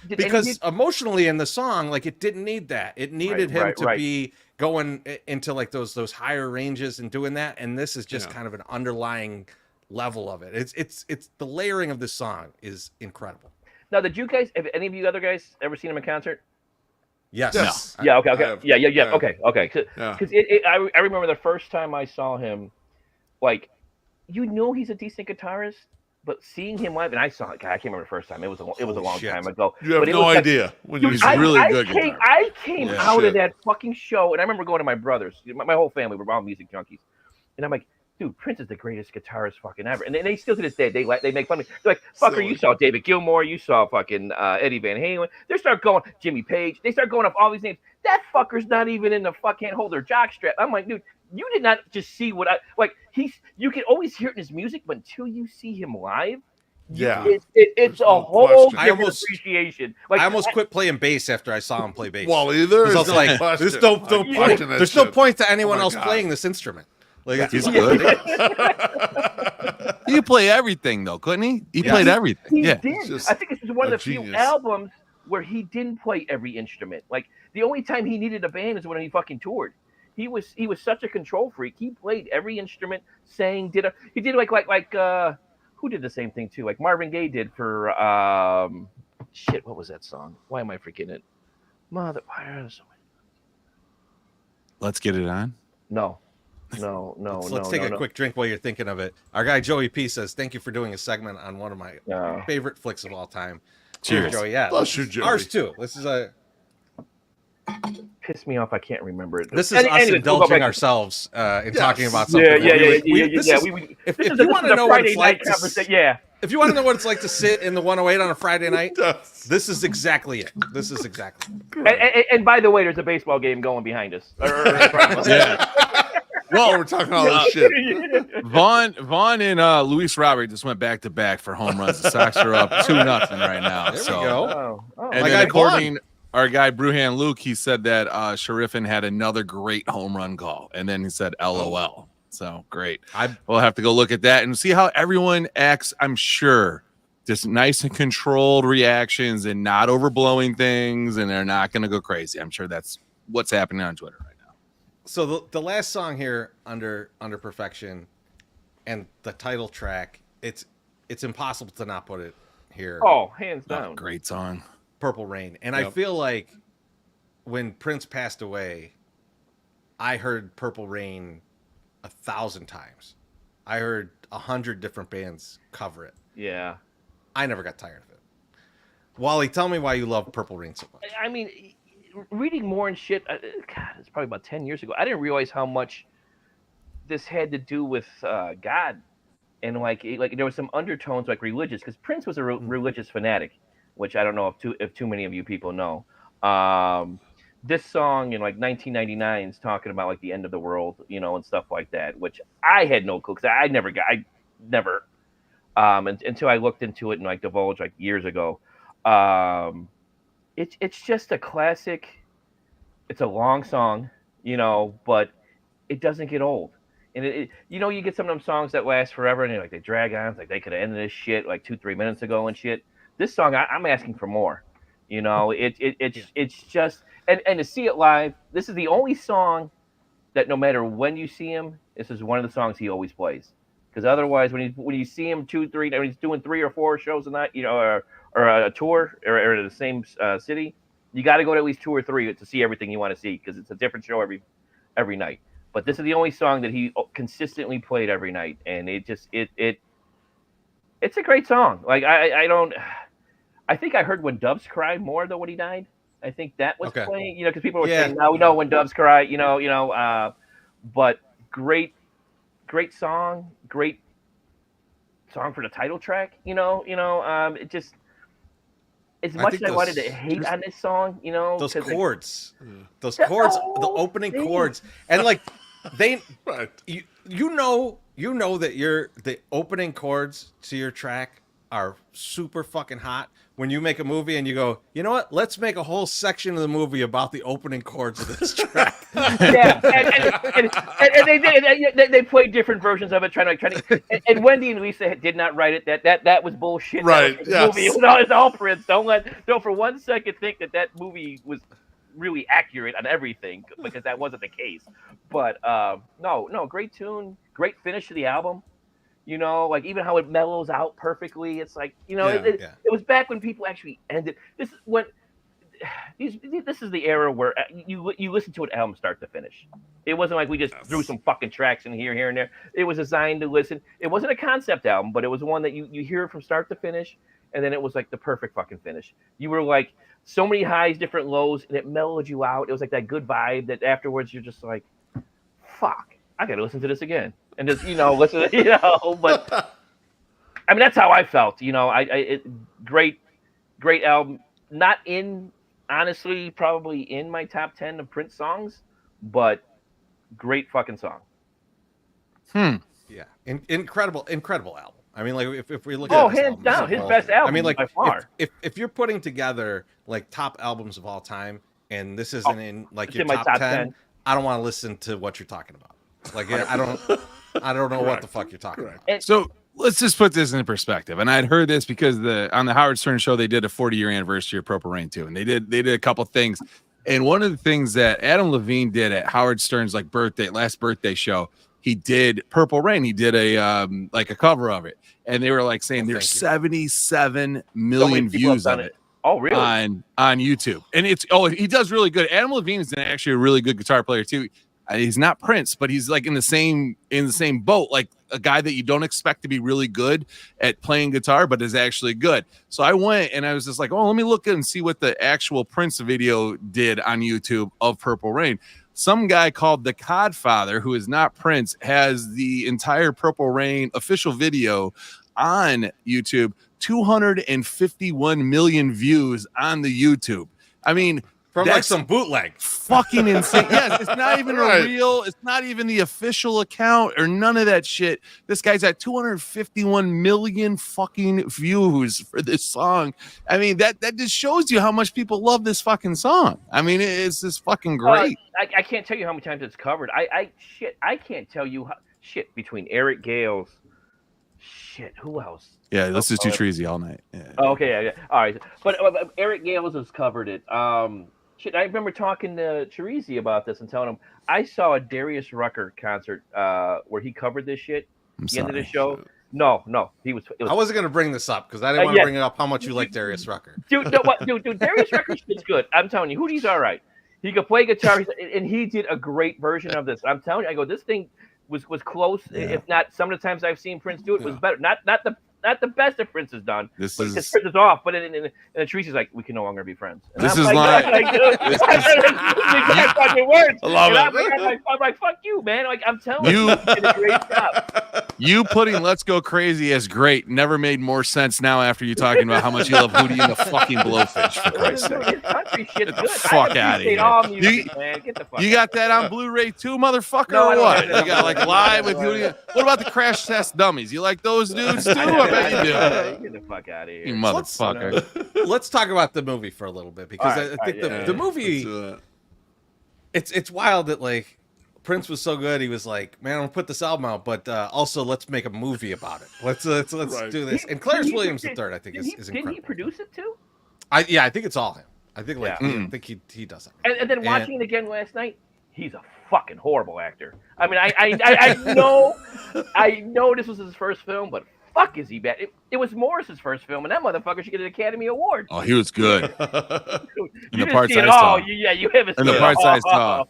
because emotionally in the song, like it didn't need that. It needed him to be going into like those higher ranges and doing that. And this is just kind of an underlying level of it. It's the layering of this song is incredible. Now, did you guys, have any of you other guys ever seen him in concert? Yes. No. Yeah. Okay. Okay. Okay. Because I remember the first time I saw him, like, you know, he's a decent guitarist, but seeing him live, and I saw it. God, I can't remember the first time. It was a long time ago. You have no idea when he was really good. I came out of that fucking show, and I remember going to my brothers. My whole family were all music junkies, and I'm like, dude, Prince is the greatest guitarist fucking ever. And they still to this day, they make fun of me. They're like, fucker, you saw David Gilmour, you saw fucking Eddie Van Halen. They start going, Jimmy Page. They start going up all these names. That fucker's not even in the can't hold their jock strap. I'm like, dude, you did not just see what I, like, you can always hear it in his music, but until you see him live, it's a whole different appreciation. Like, I almost quit playing bass after I saw him play bass. Well, either there's no point to anyone else playing this instrument. Like He's good. He could play everything though, couldn't he? He played everything. He Yeah. did. Just I think this is one of the few genius. albums where he didn't play every instrument. Like the only time he needed a band is when he fucking toured. He was such a control freak. He played every instrument, sang, he did like who did the same thing too? Like Marvin Gaye did for shit, what was that song? Why am I forgetting it? Let's get it on. No. Let's take a quick drink while you're thinking of it. Our guy Joey P says, "Thank you for doing a segment on one of my favorite flicks of all time." Cheers, Joey. Yeah, Bless you, Joey. ours too. This is Piss me off. I can't remember it. us indulging ourselves in talking about something. This is If you want to know what it's like, yeah. If you want to know what it's like to sit in the 108 on a Friday night, this is exactly it. This is exactly it. And by the way, there's a baseball game going behind us. Yeah. Well, we're talking all this shit. Vaughn and Luis Robert just went back to back for home runs. The Sox are up 2-0 right now. There so. we go. And My then guy according our guy Bruhan Luke, he said that Sharifin had another great home run call, and then he said LOL. So great. We'll have to go look at that and see how everyone acts. I'm sure just nice and controlled reactions and not overblowing things, and they're not going to go crazy. I'm sure that's what's happening on Twitter right now. So the last song here, under Perfection, and the title track, it's impossible to not put it here. Oh, hands down. Great song. Purple Rain. And I feel like when Prince passed away, I heard Purple Rain 1,000 times. I heard 100 different bands cover it. Yeah. I never got tired of it. Wally, tell me why you love Purple Rain so much. I mean, reading more and shit, God, it's probably about 10 years ago. I didn't realize how much this had to do with God. And like there was some undertones like religious, because Prince was a religious fanatic, which I don't know if too many of you people know. This song in like 1999 is talking about like the end of the world, and stuff like that, which I had no clue, because I never until I looked into it and like divulged like years ago. It's just a classic. It's a long song, but it doesn't get old. And you get some of them songs that last forever, and they drag on. It's like they could have ended this shit like 2-3 minutes ago and shit. This song, I'm asking for more. It's just and to see it live. This is the only song that no matter when you see him, this is one of the songs he always plays. Because otherwise, when you see him 2-3, when he's doing 3 or 4 shows a night, or a tour or the same city, you got to go to at least 2 or 3 to see everything you want to see, because it's a different show every night. But this is the only song that he consistently played every night, and it's a great song. Like I think I heard When Doves Cry more than when he died. I think that was playing, because people were saying, now we know When Doves Cry, but great song, great song for the title track, it just, as much as I wanted to hate on this song, those chords, the opening chords, and like Right. you know that the opening chords to your track are super fucking hot when you make a movie and you go, you know what? Let's make a whole section of the movie about the opening chords of this track. Yeah, and they played different versions of it, trying to. And Wendy and Lisa did not write it. That was bullshit. Right. That movie. It's all Prince. Don't for one second think that movie was really accurate on everything, because that wasn't the case. But no, great tune, great finish to the album. Like even how it mellows out perfectly. It's like, it was back when people actually ended. This is when this is the era where you listen to an album start to finish. It wasn't like we just threw some fucking tracks in here and there. It was designed to listen. It wasn't a concept album, but it was one that you hear from start to finish, and then it was like the perfect fucking finish. You were like so many highs, different lows, and it mellowed you out. It was like that good vibe that afterwards you're just like, fuck, I gotta listen to this again. And just, listen, but I mean, that's how I felt, great album. Not honestly, probably in my top 10 of Prince songs, but great fucking song. Yeah. Incredible album. I mean, like if we look at hands down, his best album. I mean, like by far. If you're putting together like top albums of all time, and this isn't in like your my top 10, I don't want to listen to what you're talking about. Like I don't know what the fuck you're talking about. So let's just put this into perspective. And I'd heard this because on the Howard Stern show, they did a 40-year anniversary of Purple Rain too. And they did a couple things. And one of the things that Adam Levine did at Howard Stern's last birthday show, he did Purple Rain. He did a like a cover of it. And they were like saying there's 77 million views of it. Oh, really? On YouTube. And he does really good. Adam Levine is actually a really good guitar player too. He's not Prince, but he's like in the same boat, like a guy that you don't expect to be really good at playing guitar, but is actually good. So I went and I was just like, oh, let me look and see what the actual Prince video did on YouTube of Purple Rain. Some guy called The Codfather, who is not Prince, has the entire Purple Rain official video on YouTube, 251 million views on the YouTube. I mean, from like some bootleg. Fucking insane. Yes, it's not even a real, it's not even the official account or none of that shit. This guy's at 251 million fucking views for this song. I mean, that just shows you how much people love this fucking song. I mean, it's just fucking great. I can't tell you how many times it's covered. I can't tell you between Eric Gales. Shit, who else? Yeah, this is too treasy all night. Yeah. Oh, okay, yeah. All right. But Eric Gales has covered it. I remember talking to Teresi about this and telling him I saw a Darius Rucker concert where he covered this shit. The end of the show. No, it was I wasn't gonna bring this up because I didn't want to bring it up how much you like Darius Rucker. Dude, Darius Rucker shit's good. I'm telling you, Hootie's all right. He could play guitar, and he did a great version of this. I'm telling you, I go, this thing was close. Yeah. If not, some of the times I've seen Prince do it was better. Not the best that Prince has done. Because Prince is off, but and Teresa's like, we can no longer be friends. And this is like fucking words. I love it. I'm like, fuck you, man. Like, I'm telling you did a great job. You putting "Let's Go Crazy" as great never made more sense now after you talking about how much you love Hootie and the fucking Blowfish. For Christ's sake, country shit's get the good. fuck out of here. All music, man. Get the fuck. You got that on Blu-ray too, motherfucker, or what? You got like live with Hootie. What about the Crash Test Dummies? You like those dudes too? I bet you do. Get the fuck out of here, you motherfucker. Let's talk about the movie for a little bit because I think the movie. It's wild that like Prince was so good. He was like, man, I'm gonna put this album out, but also let's make a movie about it. Let's do this. And Clarence Williams III, I think, is incredible. Didn't he produce it too? I think it's all him. I think I think he does it. And then watching it again last night, he's a fucking horrible actor. I mean, I know this was his first film, but fuck is he bad? It was Morris's first film, and that motherfucker should get an Academy Award. Oh, he was good. In the part size tall. You haven't seen the part size tall.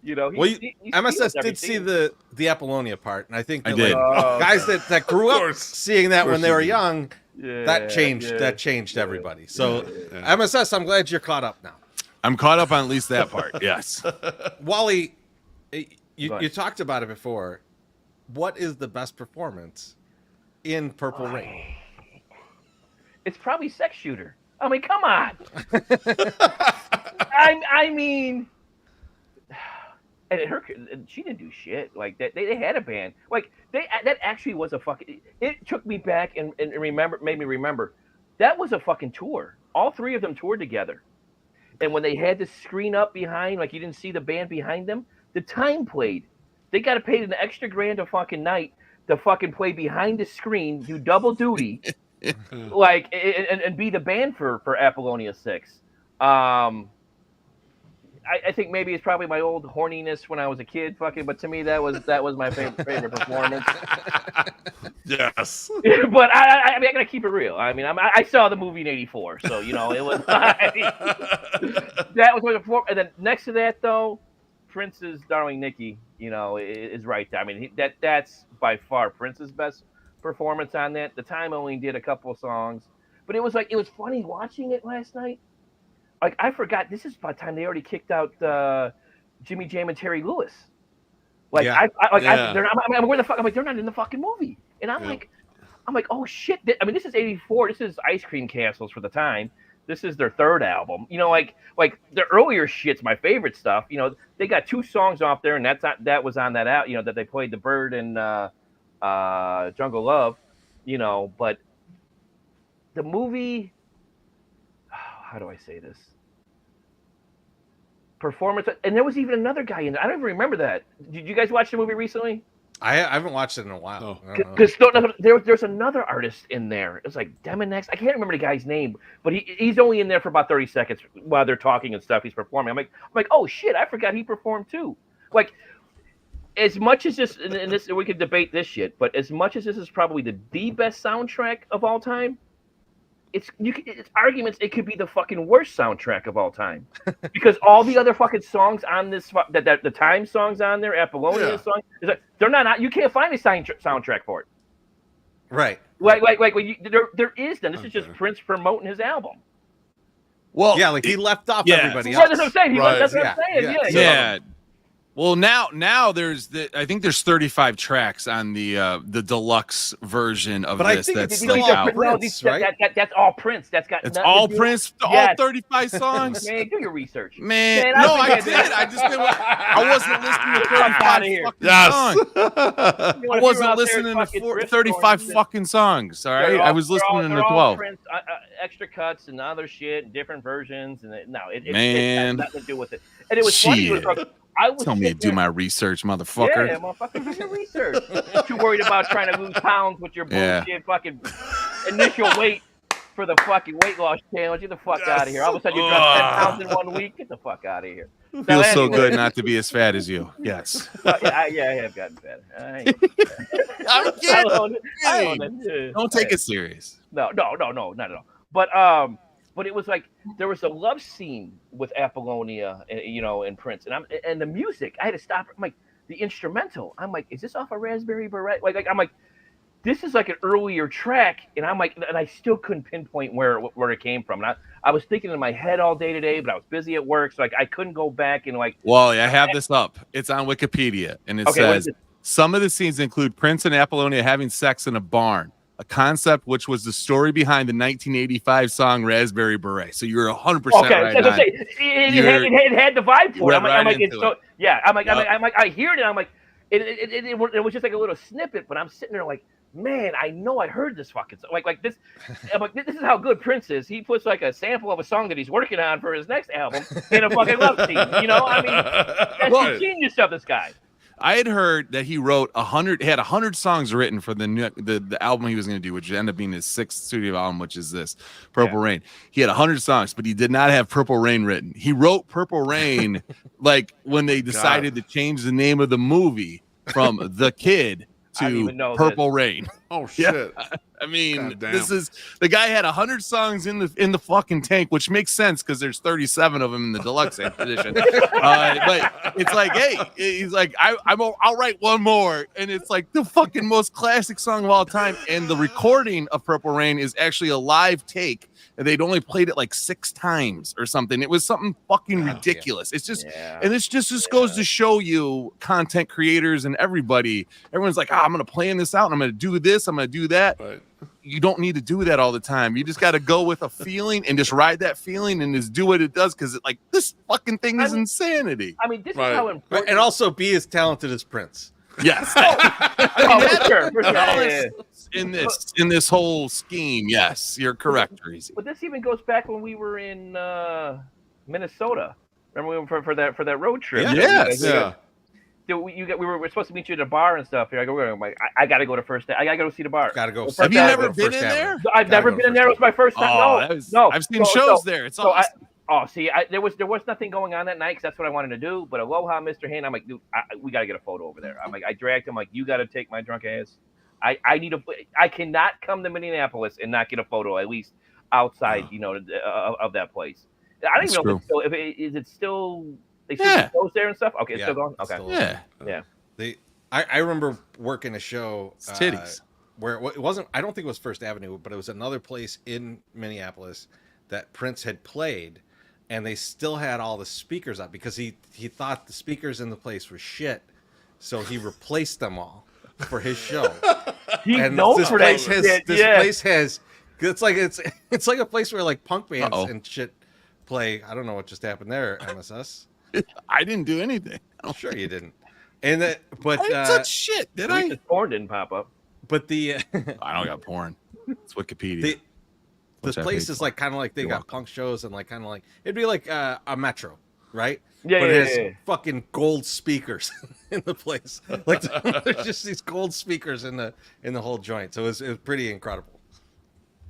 You know, MSS did see the Apollonia part, and I think that, I did. Guys that grew up seeing that when they were young, that changed everybody. So MSS, I'm glad you're caught up now. I'm caught up on at least that part. Yes. Wally, you talked about it before. What is the best performance in Purple Rain? It's probably Sex Shooter. I mean, come on. I mean, and she didn't do shit. Like that, they had a band. Like that actually was a fucking. It took me back and made me remember that was a fucking tour. All three of them toured together, and when they had the screen up behind, like you didn't see the band behind them, the time played. They got to pay an extra $1,000 a fucking night to fucking play behind the screen, do double duty, like and be the band for Apollonia 6. I think maybe it's probably my old horniness when I was a kid, fucking. But to me, that was my favorite performance. Yes. But I mean, I gotta keep it real. I mean, I saw the movie in '84, so you know it was. That was my performance. And then next to that, though, Prince's "Darling Nikki," you know, is right there. I mean, that's by far Prince's best performance on that. The Time only did a couple of songs, but it was funny watching it last night. Like I forgot, this is by the time they already kicked out Jimmy Jam and Terry Lewis. Like I'm where the fuck? I'm like, they're not in the fucking movie, and I'm like, oh shit! I mean, this is '84. This is Ice Cream Castles for the time. This is their third album. You know, like the earlier shit's my favorite stuff. You know, they got 2 songs off there, and that was on that out. You know, that they played The Bird and Jungle Love. You know, but the movie. How do I say this? performance, and there was even another guy in there. I don't even remember that. Did you guys watch the movie recently? I haven't watched it in a while. Because there's another artist in there. It's like Deminex. I can't remember the guy's name, but he's only in there for about 30 seconds while they're talking and stuff. He's performing. I'm like, oh shit, I forgot he performed too. Like, as much as this, and this, we could debate this shit, but as much as this is probably the best soundtrack of all time, it's arguments. It could be the fucking worst soundtrack of all time, because all the other fucking songs on this, the time songs on there, Apollonia song, they're not. You can't find a soundtrack for it. Right. Like there is. Then this is just Prince promoting his album. Well, yeah, like he left off everybody else. That's what I'm saying. That's what I'm saying. Yeah. Well, now I think there's 35 tracks on the deluxe version of this. That's still out. Prince, right? That's all Prince. It's all Prince. All 35 songs. Man, do your research. Man, I did. I wasn't listening to 35 fucking songs. I wasn't listening to 35 fucking songs. All right, I was listening to 12. Prince, extra cuts and other shit, different versions, and it has nothing to do with it. And it was funny. Tell me to do my research, motherfucker. Yeah, motherfucker, do your research. Too worried about trying to lose pounds with your bullshit fucking initial weight for the fucking weight loss challenge. Get the fuck out of here. All of a sudden you dropped 10 pounds in 1 week. Get the fuck out of here. Feels so good not to be as fat as you. Yes. I have gotten better. I'm kidding. Don't take it serious. No, not at all. But it was like there was a love scene with Apollonia, and Prince, and the music. I had to stop. I'm like, the instrumental. I'm like, is this off a Raspberry Beret? Like I'm like, this is like an earlier track, and I'm like, and I still couldn't pinpoint where it came from. And I was thinking in my head all day today, but I was busy at work, so I couldn't go back and like. Well, I have this up. It's on Wikipedia, and it says some of the scenes include Prince and Apollonia having sex in a barn. A concept which was the story behind the 1985 song Raspberry Beret. So you're 100% right on. It had the vibe to it. I hear it. And I'm like, it was just like a little snippet, but I'm sitting there like, man, I know I heard this fucking song. Like this. I'm like, this is how good Prince is. He puts like a sample of a song that he's working on for his next album in a fucking love scene. That's genius stuff. This guy. I had heard that he wrote 100 songs written for the album he was going to do, which ended up being his 6th studio album, which is this Purple Rain. He had 100 songs, but he did not have Purple Rain written. He wrote Purple Rain like when they decided to change the name of the movie from The Kid to Purple Rain. Oh shit. Yeah. I mean, this is the guy had 100 songs in the fucking tank, which makes sense because there's 37 of them in the deluxe edition. But it's like, hey, he's like, I'll write one more, and it's like the fucking most classic song of all time. And the recording of Purple Rain is actually a live take, and they'd only played it like 6 times or something. It was something fucking ridiculous. It's just, and this just goes to show you, content creators and everyone's like, I'm gonna plan this out, and I'm gonna do this, I'm gonna do that. Right. You don't need to do that all the time. You just got to go with a feeling and just ride that feeling and just do what it does, because like this fucking thing is insanity. I mean, this is how important. And also be as talented as Prince. Yes. For sure. In this whole scheme, yes, you're correct, Reezy. But this even goes back when we were in Minnesota. Remember we were for that road trip? Yes. Yeah. We were supposed to meet you at a bar and stuff. Here I go. I got to go to first. I got to go see the bar. Got to go. Have you never been in there? I've never been in there. It was my first time. No. I've seen shows there. It's awesome. There was nothing going on that night because that's what I wanted to do. But aloha, Mr. Hain. I'm like, dude, we got to get a photo over there. I'm like, I dragged him. Like, you got to take my drunk ass. I cannot come to Minneapolis and not get a photo at least outside, of that place. I don't even know if it's still. They still close there and stuff. Okay, it's still going. Okay, yeah. I remember working a show. Titties. Where it wasn't. I don't think it was First Avenue, but it was another place in Minneapolis that Prince had played, and they still had all the speakers up because he thought the speakers in the place were shit, so he replaced them all for his show. This place has. It's like a place where like punk bands and shit play. I don't know what just happened there, MSS. I didn't do anything. I'm sure you didn't. And I didn't touch shit, did I? The porn didn't pop up. But I don't got porn. It's Wikipedia. This place is like kind of like they got punk shows and like kind of like it'd be like a Metro, right? Yeah, but yeah, it has yeah. fucking gold speakers in the place. Like there's just these gold speakers in the whole joint. So it was pretty incredible.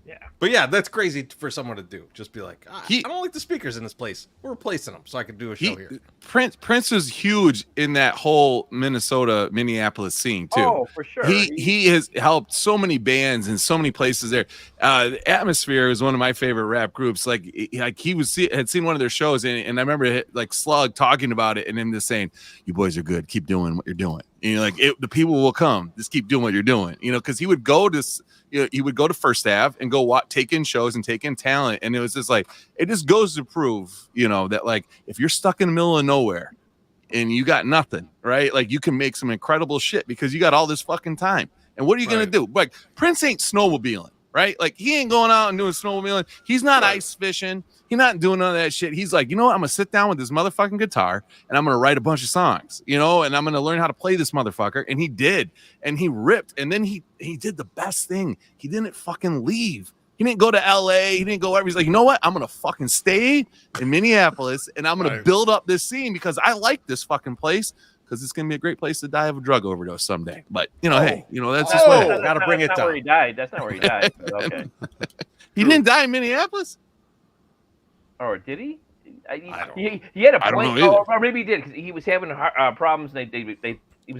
Yeah. But yeah, that's crazy for someone to do. Just be like, I He- don't like the speakers in this place. We're replacing them so I can do a show here. Prince is huge in that whole Minneapolis scene too. Oh, for sure. He has helped so many bands in so many places there. The Atmosphere is one of my favorite rap groups. Like he had seen one of their shows, and I remember like Slug talking about it and him just saying, "You boys are good. Keep doing what you're doing." And you're like, the people will come. Just keep doing what you're doing. Because he would go to First Ave and go take in shows and take in talent, and it was just like it just goes to prove, that like if you're stuck in the middle of nowhere and you got nothing, right? Like you can make some incredible shit because you got all this fucking time. And what are you gonna do? Like Prince ain't snowmobiling, right? Like he ain't going out and doing snowmobiling. He's not ice fishing. He's not doing none of that shit. He's like, you know what? I'm gonna sit down with this motherfucking guitar and I'm gonna write a bunch of songs, and I'm gonna learn how to play this motherfucker. And he did, and he ripped. And then he did the best thing. He didn't fucking leave. He didn't go to LA. He didn't go wherever. He's like, you know what? I'm gonna fucking stay in Minneapolis and I'm gonna build up this scene because I like this fucking place. Because it's gonna be a great place to die of a drug overdose someday. But hey, that's just what gotta bring it down. Where he died. That's not where he died. Okay. He didn't die in Minneapolis. Or did he? I don't He had a I don't plane. know either. Or maybe he did because he was having problems. And he was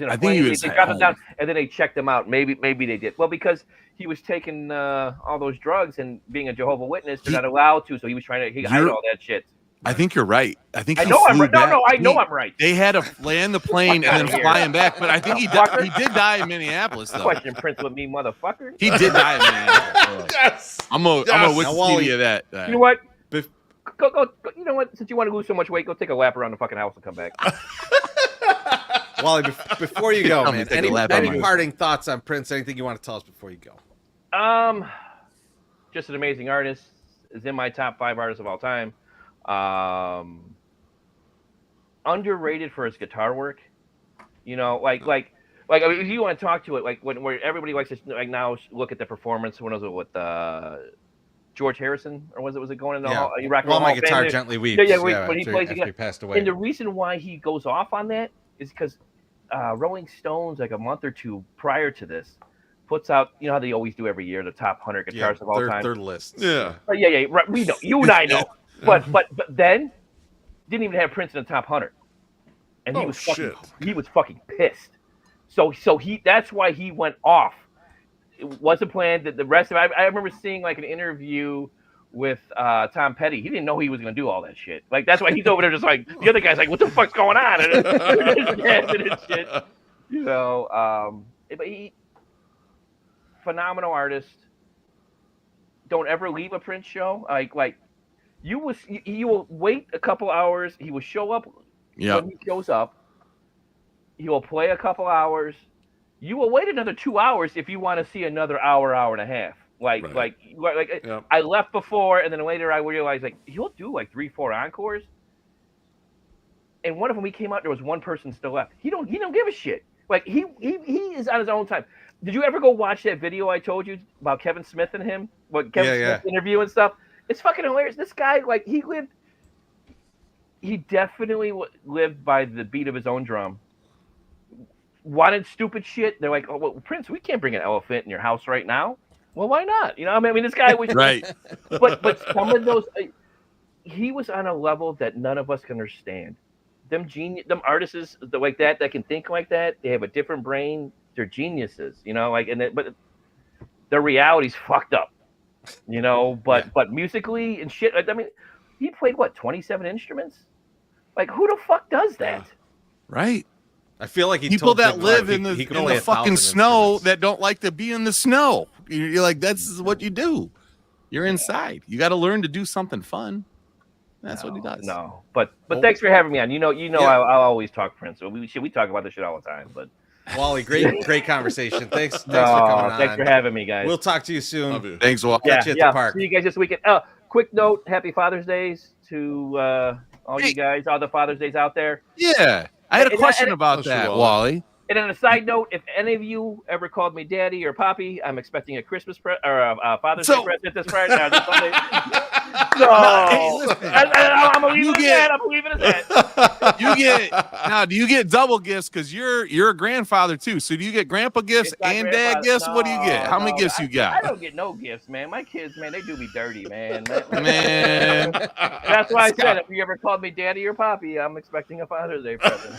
in a I think plane. he was They at got him home. down, and then they checked him out. Maybe they did. Well, because he was taking all those drugs and being a Jehovah's Witness, they're not allowed to. So he was trying to hide all that shit. I think you're right. I think I he know I'm flew right. back. No, I know I'm right. They had to land the plane and then fly him back. But I think he did die in Minneapolis, though. Question Prince with me, motherfucker. He did die in Minneapolis. Yes. I'm gonna Wikipedia that. You know what? Go. You know what? Since you want to lose so much weight, go take a lap around the fucking house and come back. Wally, before you go, Tell me man, to take a lap any on my- parting thoughts on Prince? Anything you want to tell us before you go? Just an amazing artist. Is in my top 5 artists of all time. Underrated for his guitar work. I mean, if you want to talk to it, like where everybody likes to like now look at the performance. When was it with George Harrison, or was it going in the Hall? While my guitar gently weeps. When he plays after he passed away. And the reason why he goes off on that is because Rolling Stones, like a month or two prior to this, puts out, how they always do every year, the top 100 guitars of all time. Their lists. Yeah. Yeah, right. We know. You and I know. But then didn't even have Prince in the top 100, and he was fucking pissed. So that's why he went off. It wasn't planned. That the rest of it, I remember seeing like an interview with Tom Petty. He didn't know he was going to do all that shit. Like that's why he's over there just like the other guy's like, what the fuck's going on? And shit. But he phenomenal artist. Don't ever leave a Prince show. Like you will wait a couple hours. He will show up when he shows up. He will play a couple hours. You will wait another 2 hours if you want to see another hour and a half. I left before, and then later I realized like he'll do like 3-4 encores. And one of them, he came out, there was one person still left. He don't give a shit. Like he is on his own time. Did you ever go watch that video I told you about Kevin Smith and him? What Kevin Smith interview and stuff? It's fucking hilarious. This guy, like, he definitely lived by the beat of his own drum. Wanted stupid shit. They're like, oh, well, Prince, we can't bring an elephant in your house right now. Well, why not? I mean, this guy was right. But some of those, he was on a level that none of us can understand. Them artists like that can think like that. They have a different brain. They're geniuses, but their reality's fucked up, but musically and shit. I mean, he played 27 instruments? Like, who the fuck does that? Right. I feel like people that live in the fucking snow that don't like to be in the snow. You're like, that's what you do. You're inside. You got to learn to do something fun. That's what he does. No, but thanks for having me on. I'll always talk Prince. So we talk about this shit all the time. But Wally, great conversation. Thanks for coming on. Thanks for having me, guys. We'll talk to you soon. Thanks, Wally. Catch you at the park. See you guys this weekend. Quick note: Happy Father's Days to all you guys, all the Father's Days out there. Yeah, I had a question about that, Wally. And on a side note, if any of you ever called me daddy or poppy, I'm expecting a Christmas or a Father's Day present this Friday. This Sunday. No, Hey, listen, I'm gonna leave it at that. I'm leaving it at that. Do you get double gifts? Because you're a grandfather too. So do you get grandpa gifts and dad gifts? What do you get? How many gifts you got? I don't get no gifts, man. My kids, man, they do me dirty, man. Man. That's why I said if you ever called me daddy or poppy, I'm expecting a Father's Day present.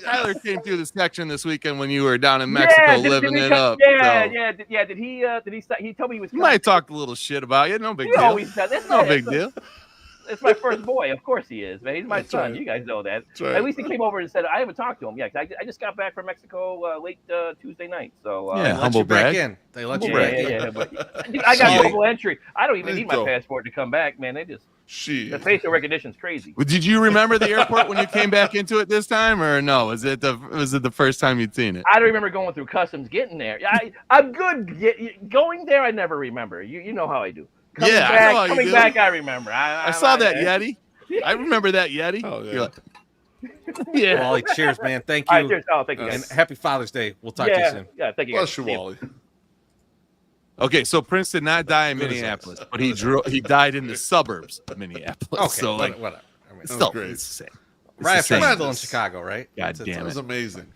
Tyler came through the section this weekend when you were down in Mexico living it up. Yeah. Did he? He told me he was. You might have talked a little shit about you. No big deal. Always said that's no big deal. It's my first boy. Of course he is, man. He's my son. Right. You guys know that. Right. At least he came over and said, I haven't talked to him. Yeah, I just got back from Mexico late Tuesday night. So humble brag. They let you back in. Yeah. But I got double entry. I don't even need my passport to come back, man. They just the facial recognition's crazy. Well, did you remember the airport when you came back into it this time, or no? Was it the first time you'd seen it? I don't remember going through customs, getting there. I'm good. Going there, I never remember. You know how I do. Coming back, I remember. I saw that Yeti. I remember that Yeti. Oh, yeah. Yeah. Wally, cheers, man. Thank you. All right, cheers. Oh, thank you. And happy Father's Day. We'll talk to you soon. Yeah, thank you. Bless you, Wally. Okay, so Prince did not die in Minneapolis, but he died in the suburbs of Minneapolis. Okay, so whatever. I mean, still, great. it's the same. Right after same. still in Chicago, right? God damn That it. was amazing.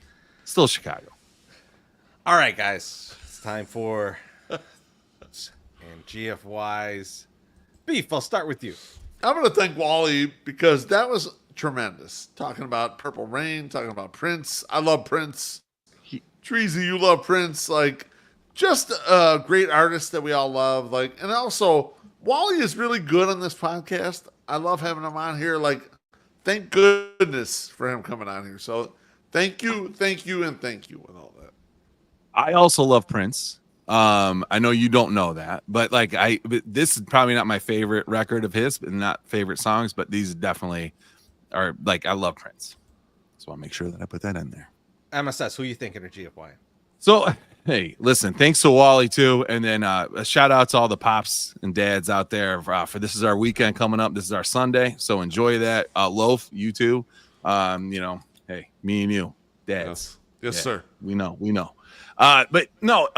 Still Chicago. All right, guys. It's time for and GFY's beef. I'll start with you. I'm going to thank Wally because that was tremendous. Talking about Purple Rain, talking about Prince. I love Prince. Treasy, you love Prince. Like, just a great artist that we all love. Like, and also, Wally is really good on this podcast. I love having him on here. Like, thank goodness for him coming on here. So, thank you, and thank you, and all that. I also love Prince. I know you don't know that, but this is probably not my favorite record of his, and not favorite songs, but these definitely are I love Prince. So I'll make sure that I put that in there. MSS, who are you thinking of GFY? So, hey, listen, thanks to Wally too. And then a shout out to all the pops and dads out there for this is our weekend coming up. This is our Sunday. So enjoy that. Loaf, you too. Hey, me and you, dads. Yes, sir. We know. But no,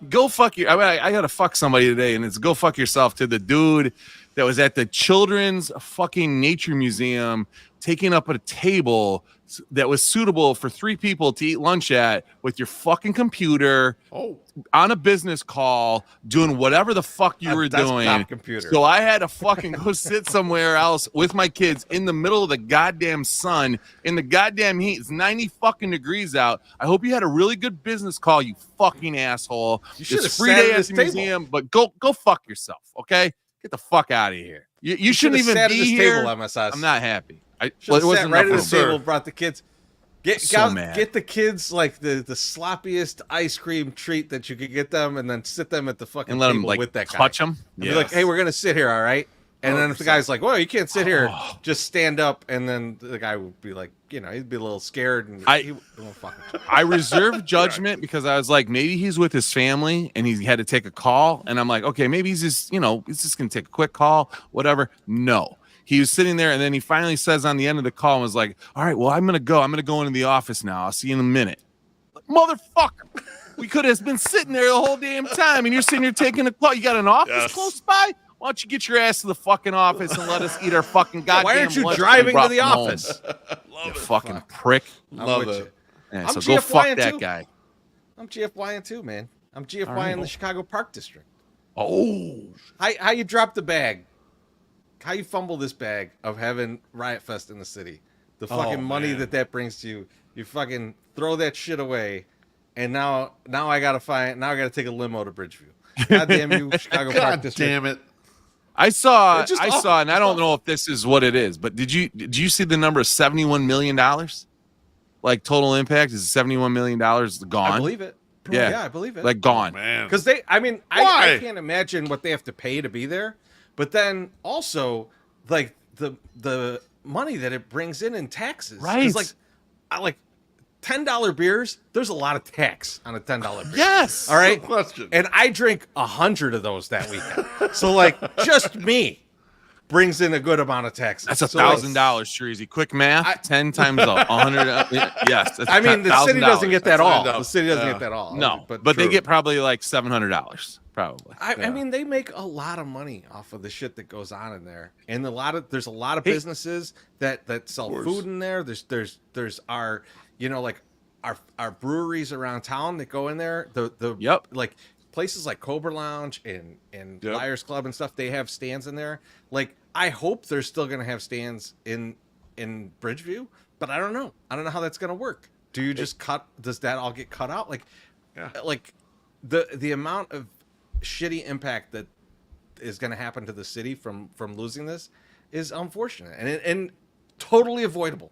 go fuck your. I got to fuck somebody today, and it's go fuck yourself to the dude that was at the Children's fucking Nature Museum taking up a table that was suitable for 3 people to eat lunch at with your fucking computer on a business call, doing whatever the fuck you were doing. Computer. So I had to fucking go sit somewhere else with my kids in the middle of the goddamn sun, in the goddamn heat. It's 90 fucking degrees out. I hope you had a really good business call, you fucking asshole. It's free day at the museum, but go fuck yourself, okay? Get the fuck out of here. You shouldn't even be here. Table, MSS. I'm not happy. It wasn't right at the table. Brought the kids. Get the kids like the sloppiest ice cream treat that you could get them, and then sit them at the fucking let table them with that guy. Touch them. Be like, hey, we're gonna sit here, all right? And then if the guy's like, well, you can't sit here, just stand up. And then the guy would be like, he'd be a little scared. And I reserved judgment because I was like, maybe he's with his family and he had to take a call. And I'm like, okay, maybe he's just, he's just going to take a quick call, whatever. No, he was sitting there. And then he finally says on the end of the call, was like, all right, well, I'm going to go into the office now. I'll see you in a minute. Like, motherfucker. We could have been sitting there the whole damn time. And you're sitting here taking a call. You got an office close by? Why don't you get your ass to the fucking office and let us eat our fucking goddamn Why aren't you lunch driving to the office? You fucking prick. Love it. Yeah, I'm so go fuck GFYing that too. guy. I'm GFYing too, man. I'm GFYing in the Chicago Park District. Oh. How you drop the bag? How you fumble this bag of having Riot Fest in the city? The fucking money that brings to you. You fucking throw that shit away. And now I gotta take a limo to Bridgeview. God damn you, Chicago Park District. Damn it. I saw, and I don't know if this is what it is, but did you see the number of $71 million? Like total impact is $71 million gone. I believe it. Yeah, I believe it. Like gone. Because I can't imagine what they have to pay to be there. But then also, like the money that it brings in taxes. Right. Like $10 beers, there's a lot of tax on a $10 beer. Yes. All right. No question. And I drink 100 of those that weekend. So just me. brings in a good amount of taxes. That's $1,000, Shreezy. Quick math: 10 times 100. Yes, that's I mean, the city doesn't get that all. $1,000. The city doesn't get that all. No, but they get probably like $700, probably. I mean, they make a lot of money off of the shit that goes on in there, and there's a lot of businesses that sell food in there. There's our, you know, like our breweries around town that go in there. Yep. Like places like Cobra Lounge and Liars Club and stuff. They have stands in there. Like, I hope they're still gonna have stands in Bridgeview, but I don't know. I don't know how that's gonna work. Do you just does that all get cut out? Like, like the amount of shitty impact that is going to happen to the city from losing this is unfortunate and totally avoidable.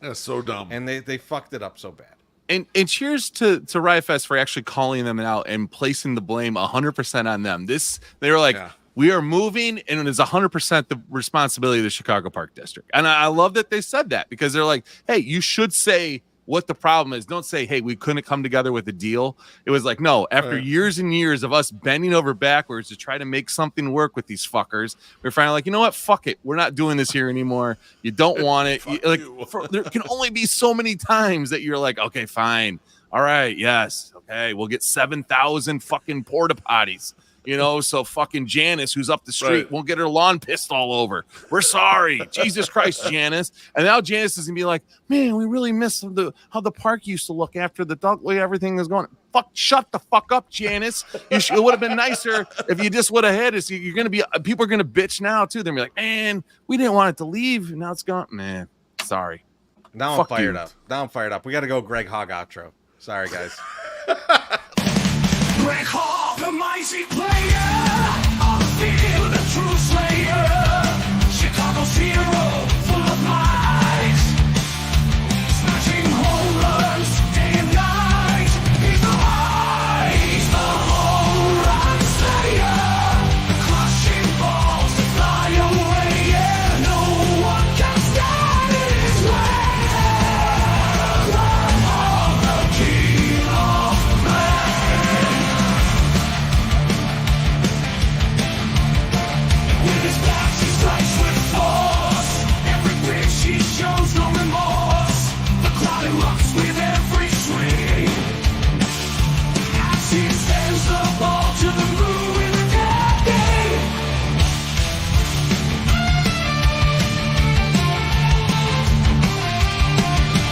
That's so dumb. And they fucked it up so bad. And cheers to Riot Fest for actually calling them out and placing the blame 100% on them. They were like, we are moving, and it is 100% the responsibility of the Chicago Park District. And I love that they said that, because they're like, hey, you should say what the problem is. Don't say, hey, we couldn't come together with a deal. It was like, no, after years and years of us bending over backwards to try to make something work with these fuckers, we're finally like, you know what? Fuck it. We're not doing this here anymore. You don't want it. There can only be so many times that you're like, okay, fine. All right. Yes. Okay. We'll get 7,000 fucking porta potties. You know, so fucking Janice, who's up the street, won't get her lawn pissed all over. We're sorry. Jesus Christ, Janice. And now Janice is going to be like, man, we really miss how the park used to look after the dog, way everything is going. Shut the fuck up, Janice. It would have been nicer if you just would have had it. You're going to be, people are going to bitch now, too. They're going to be like, man, we didn't want it to leave. And now it's gone. Man, sorry. Now I'm fired up. We got to go Greg Hogg outro. Sorry, guys. Greg Hall, the mighty player, on the field, the true slayer, Chicago's hero, full of might, smashing home runs day and night. He's the home run slayer, crushing balls to fly away, yeah, no one can stand in his way. All the king of man. With his backs, he strikes with force. Every pitch, he shows no remorse. The crowd erupts with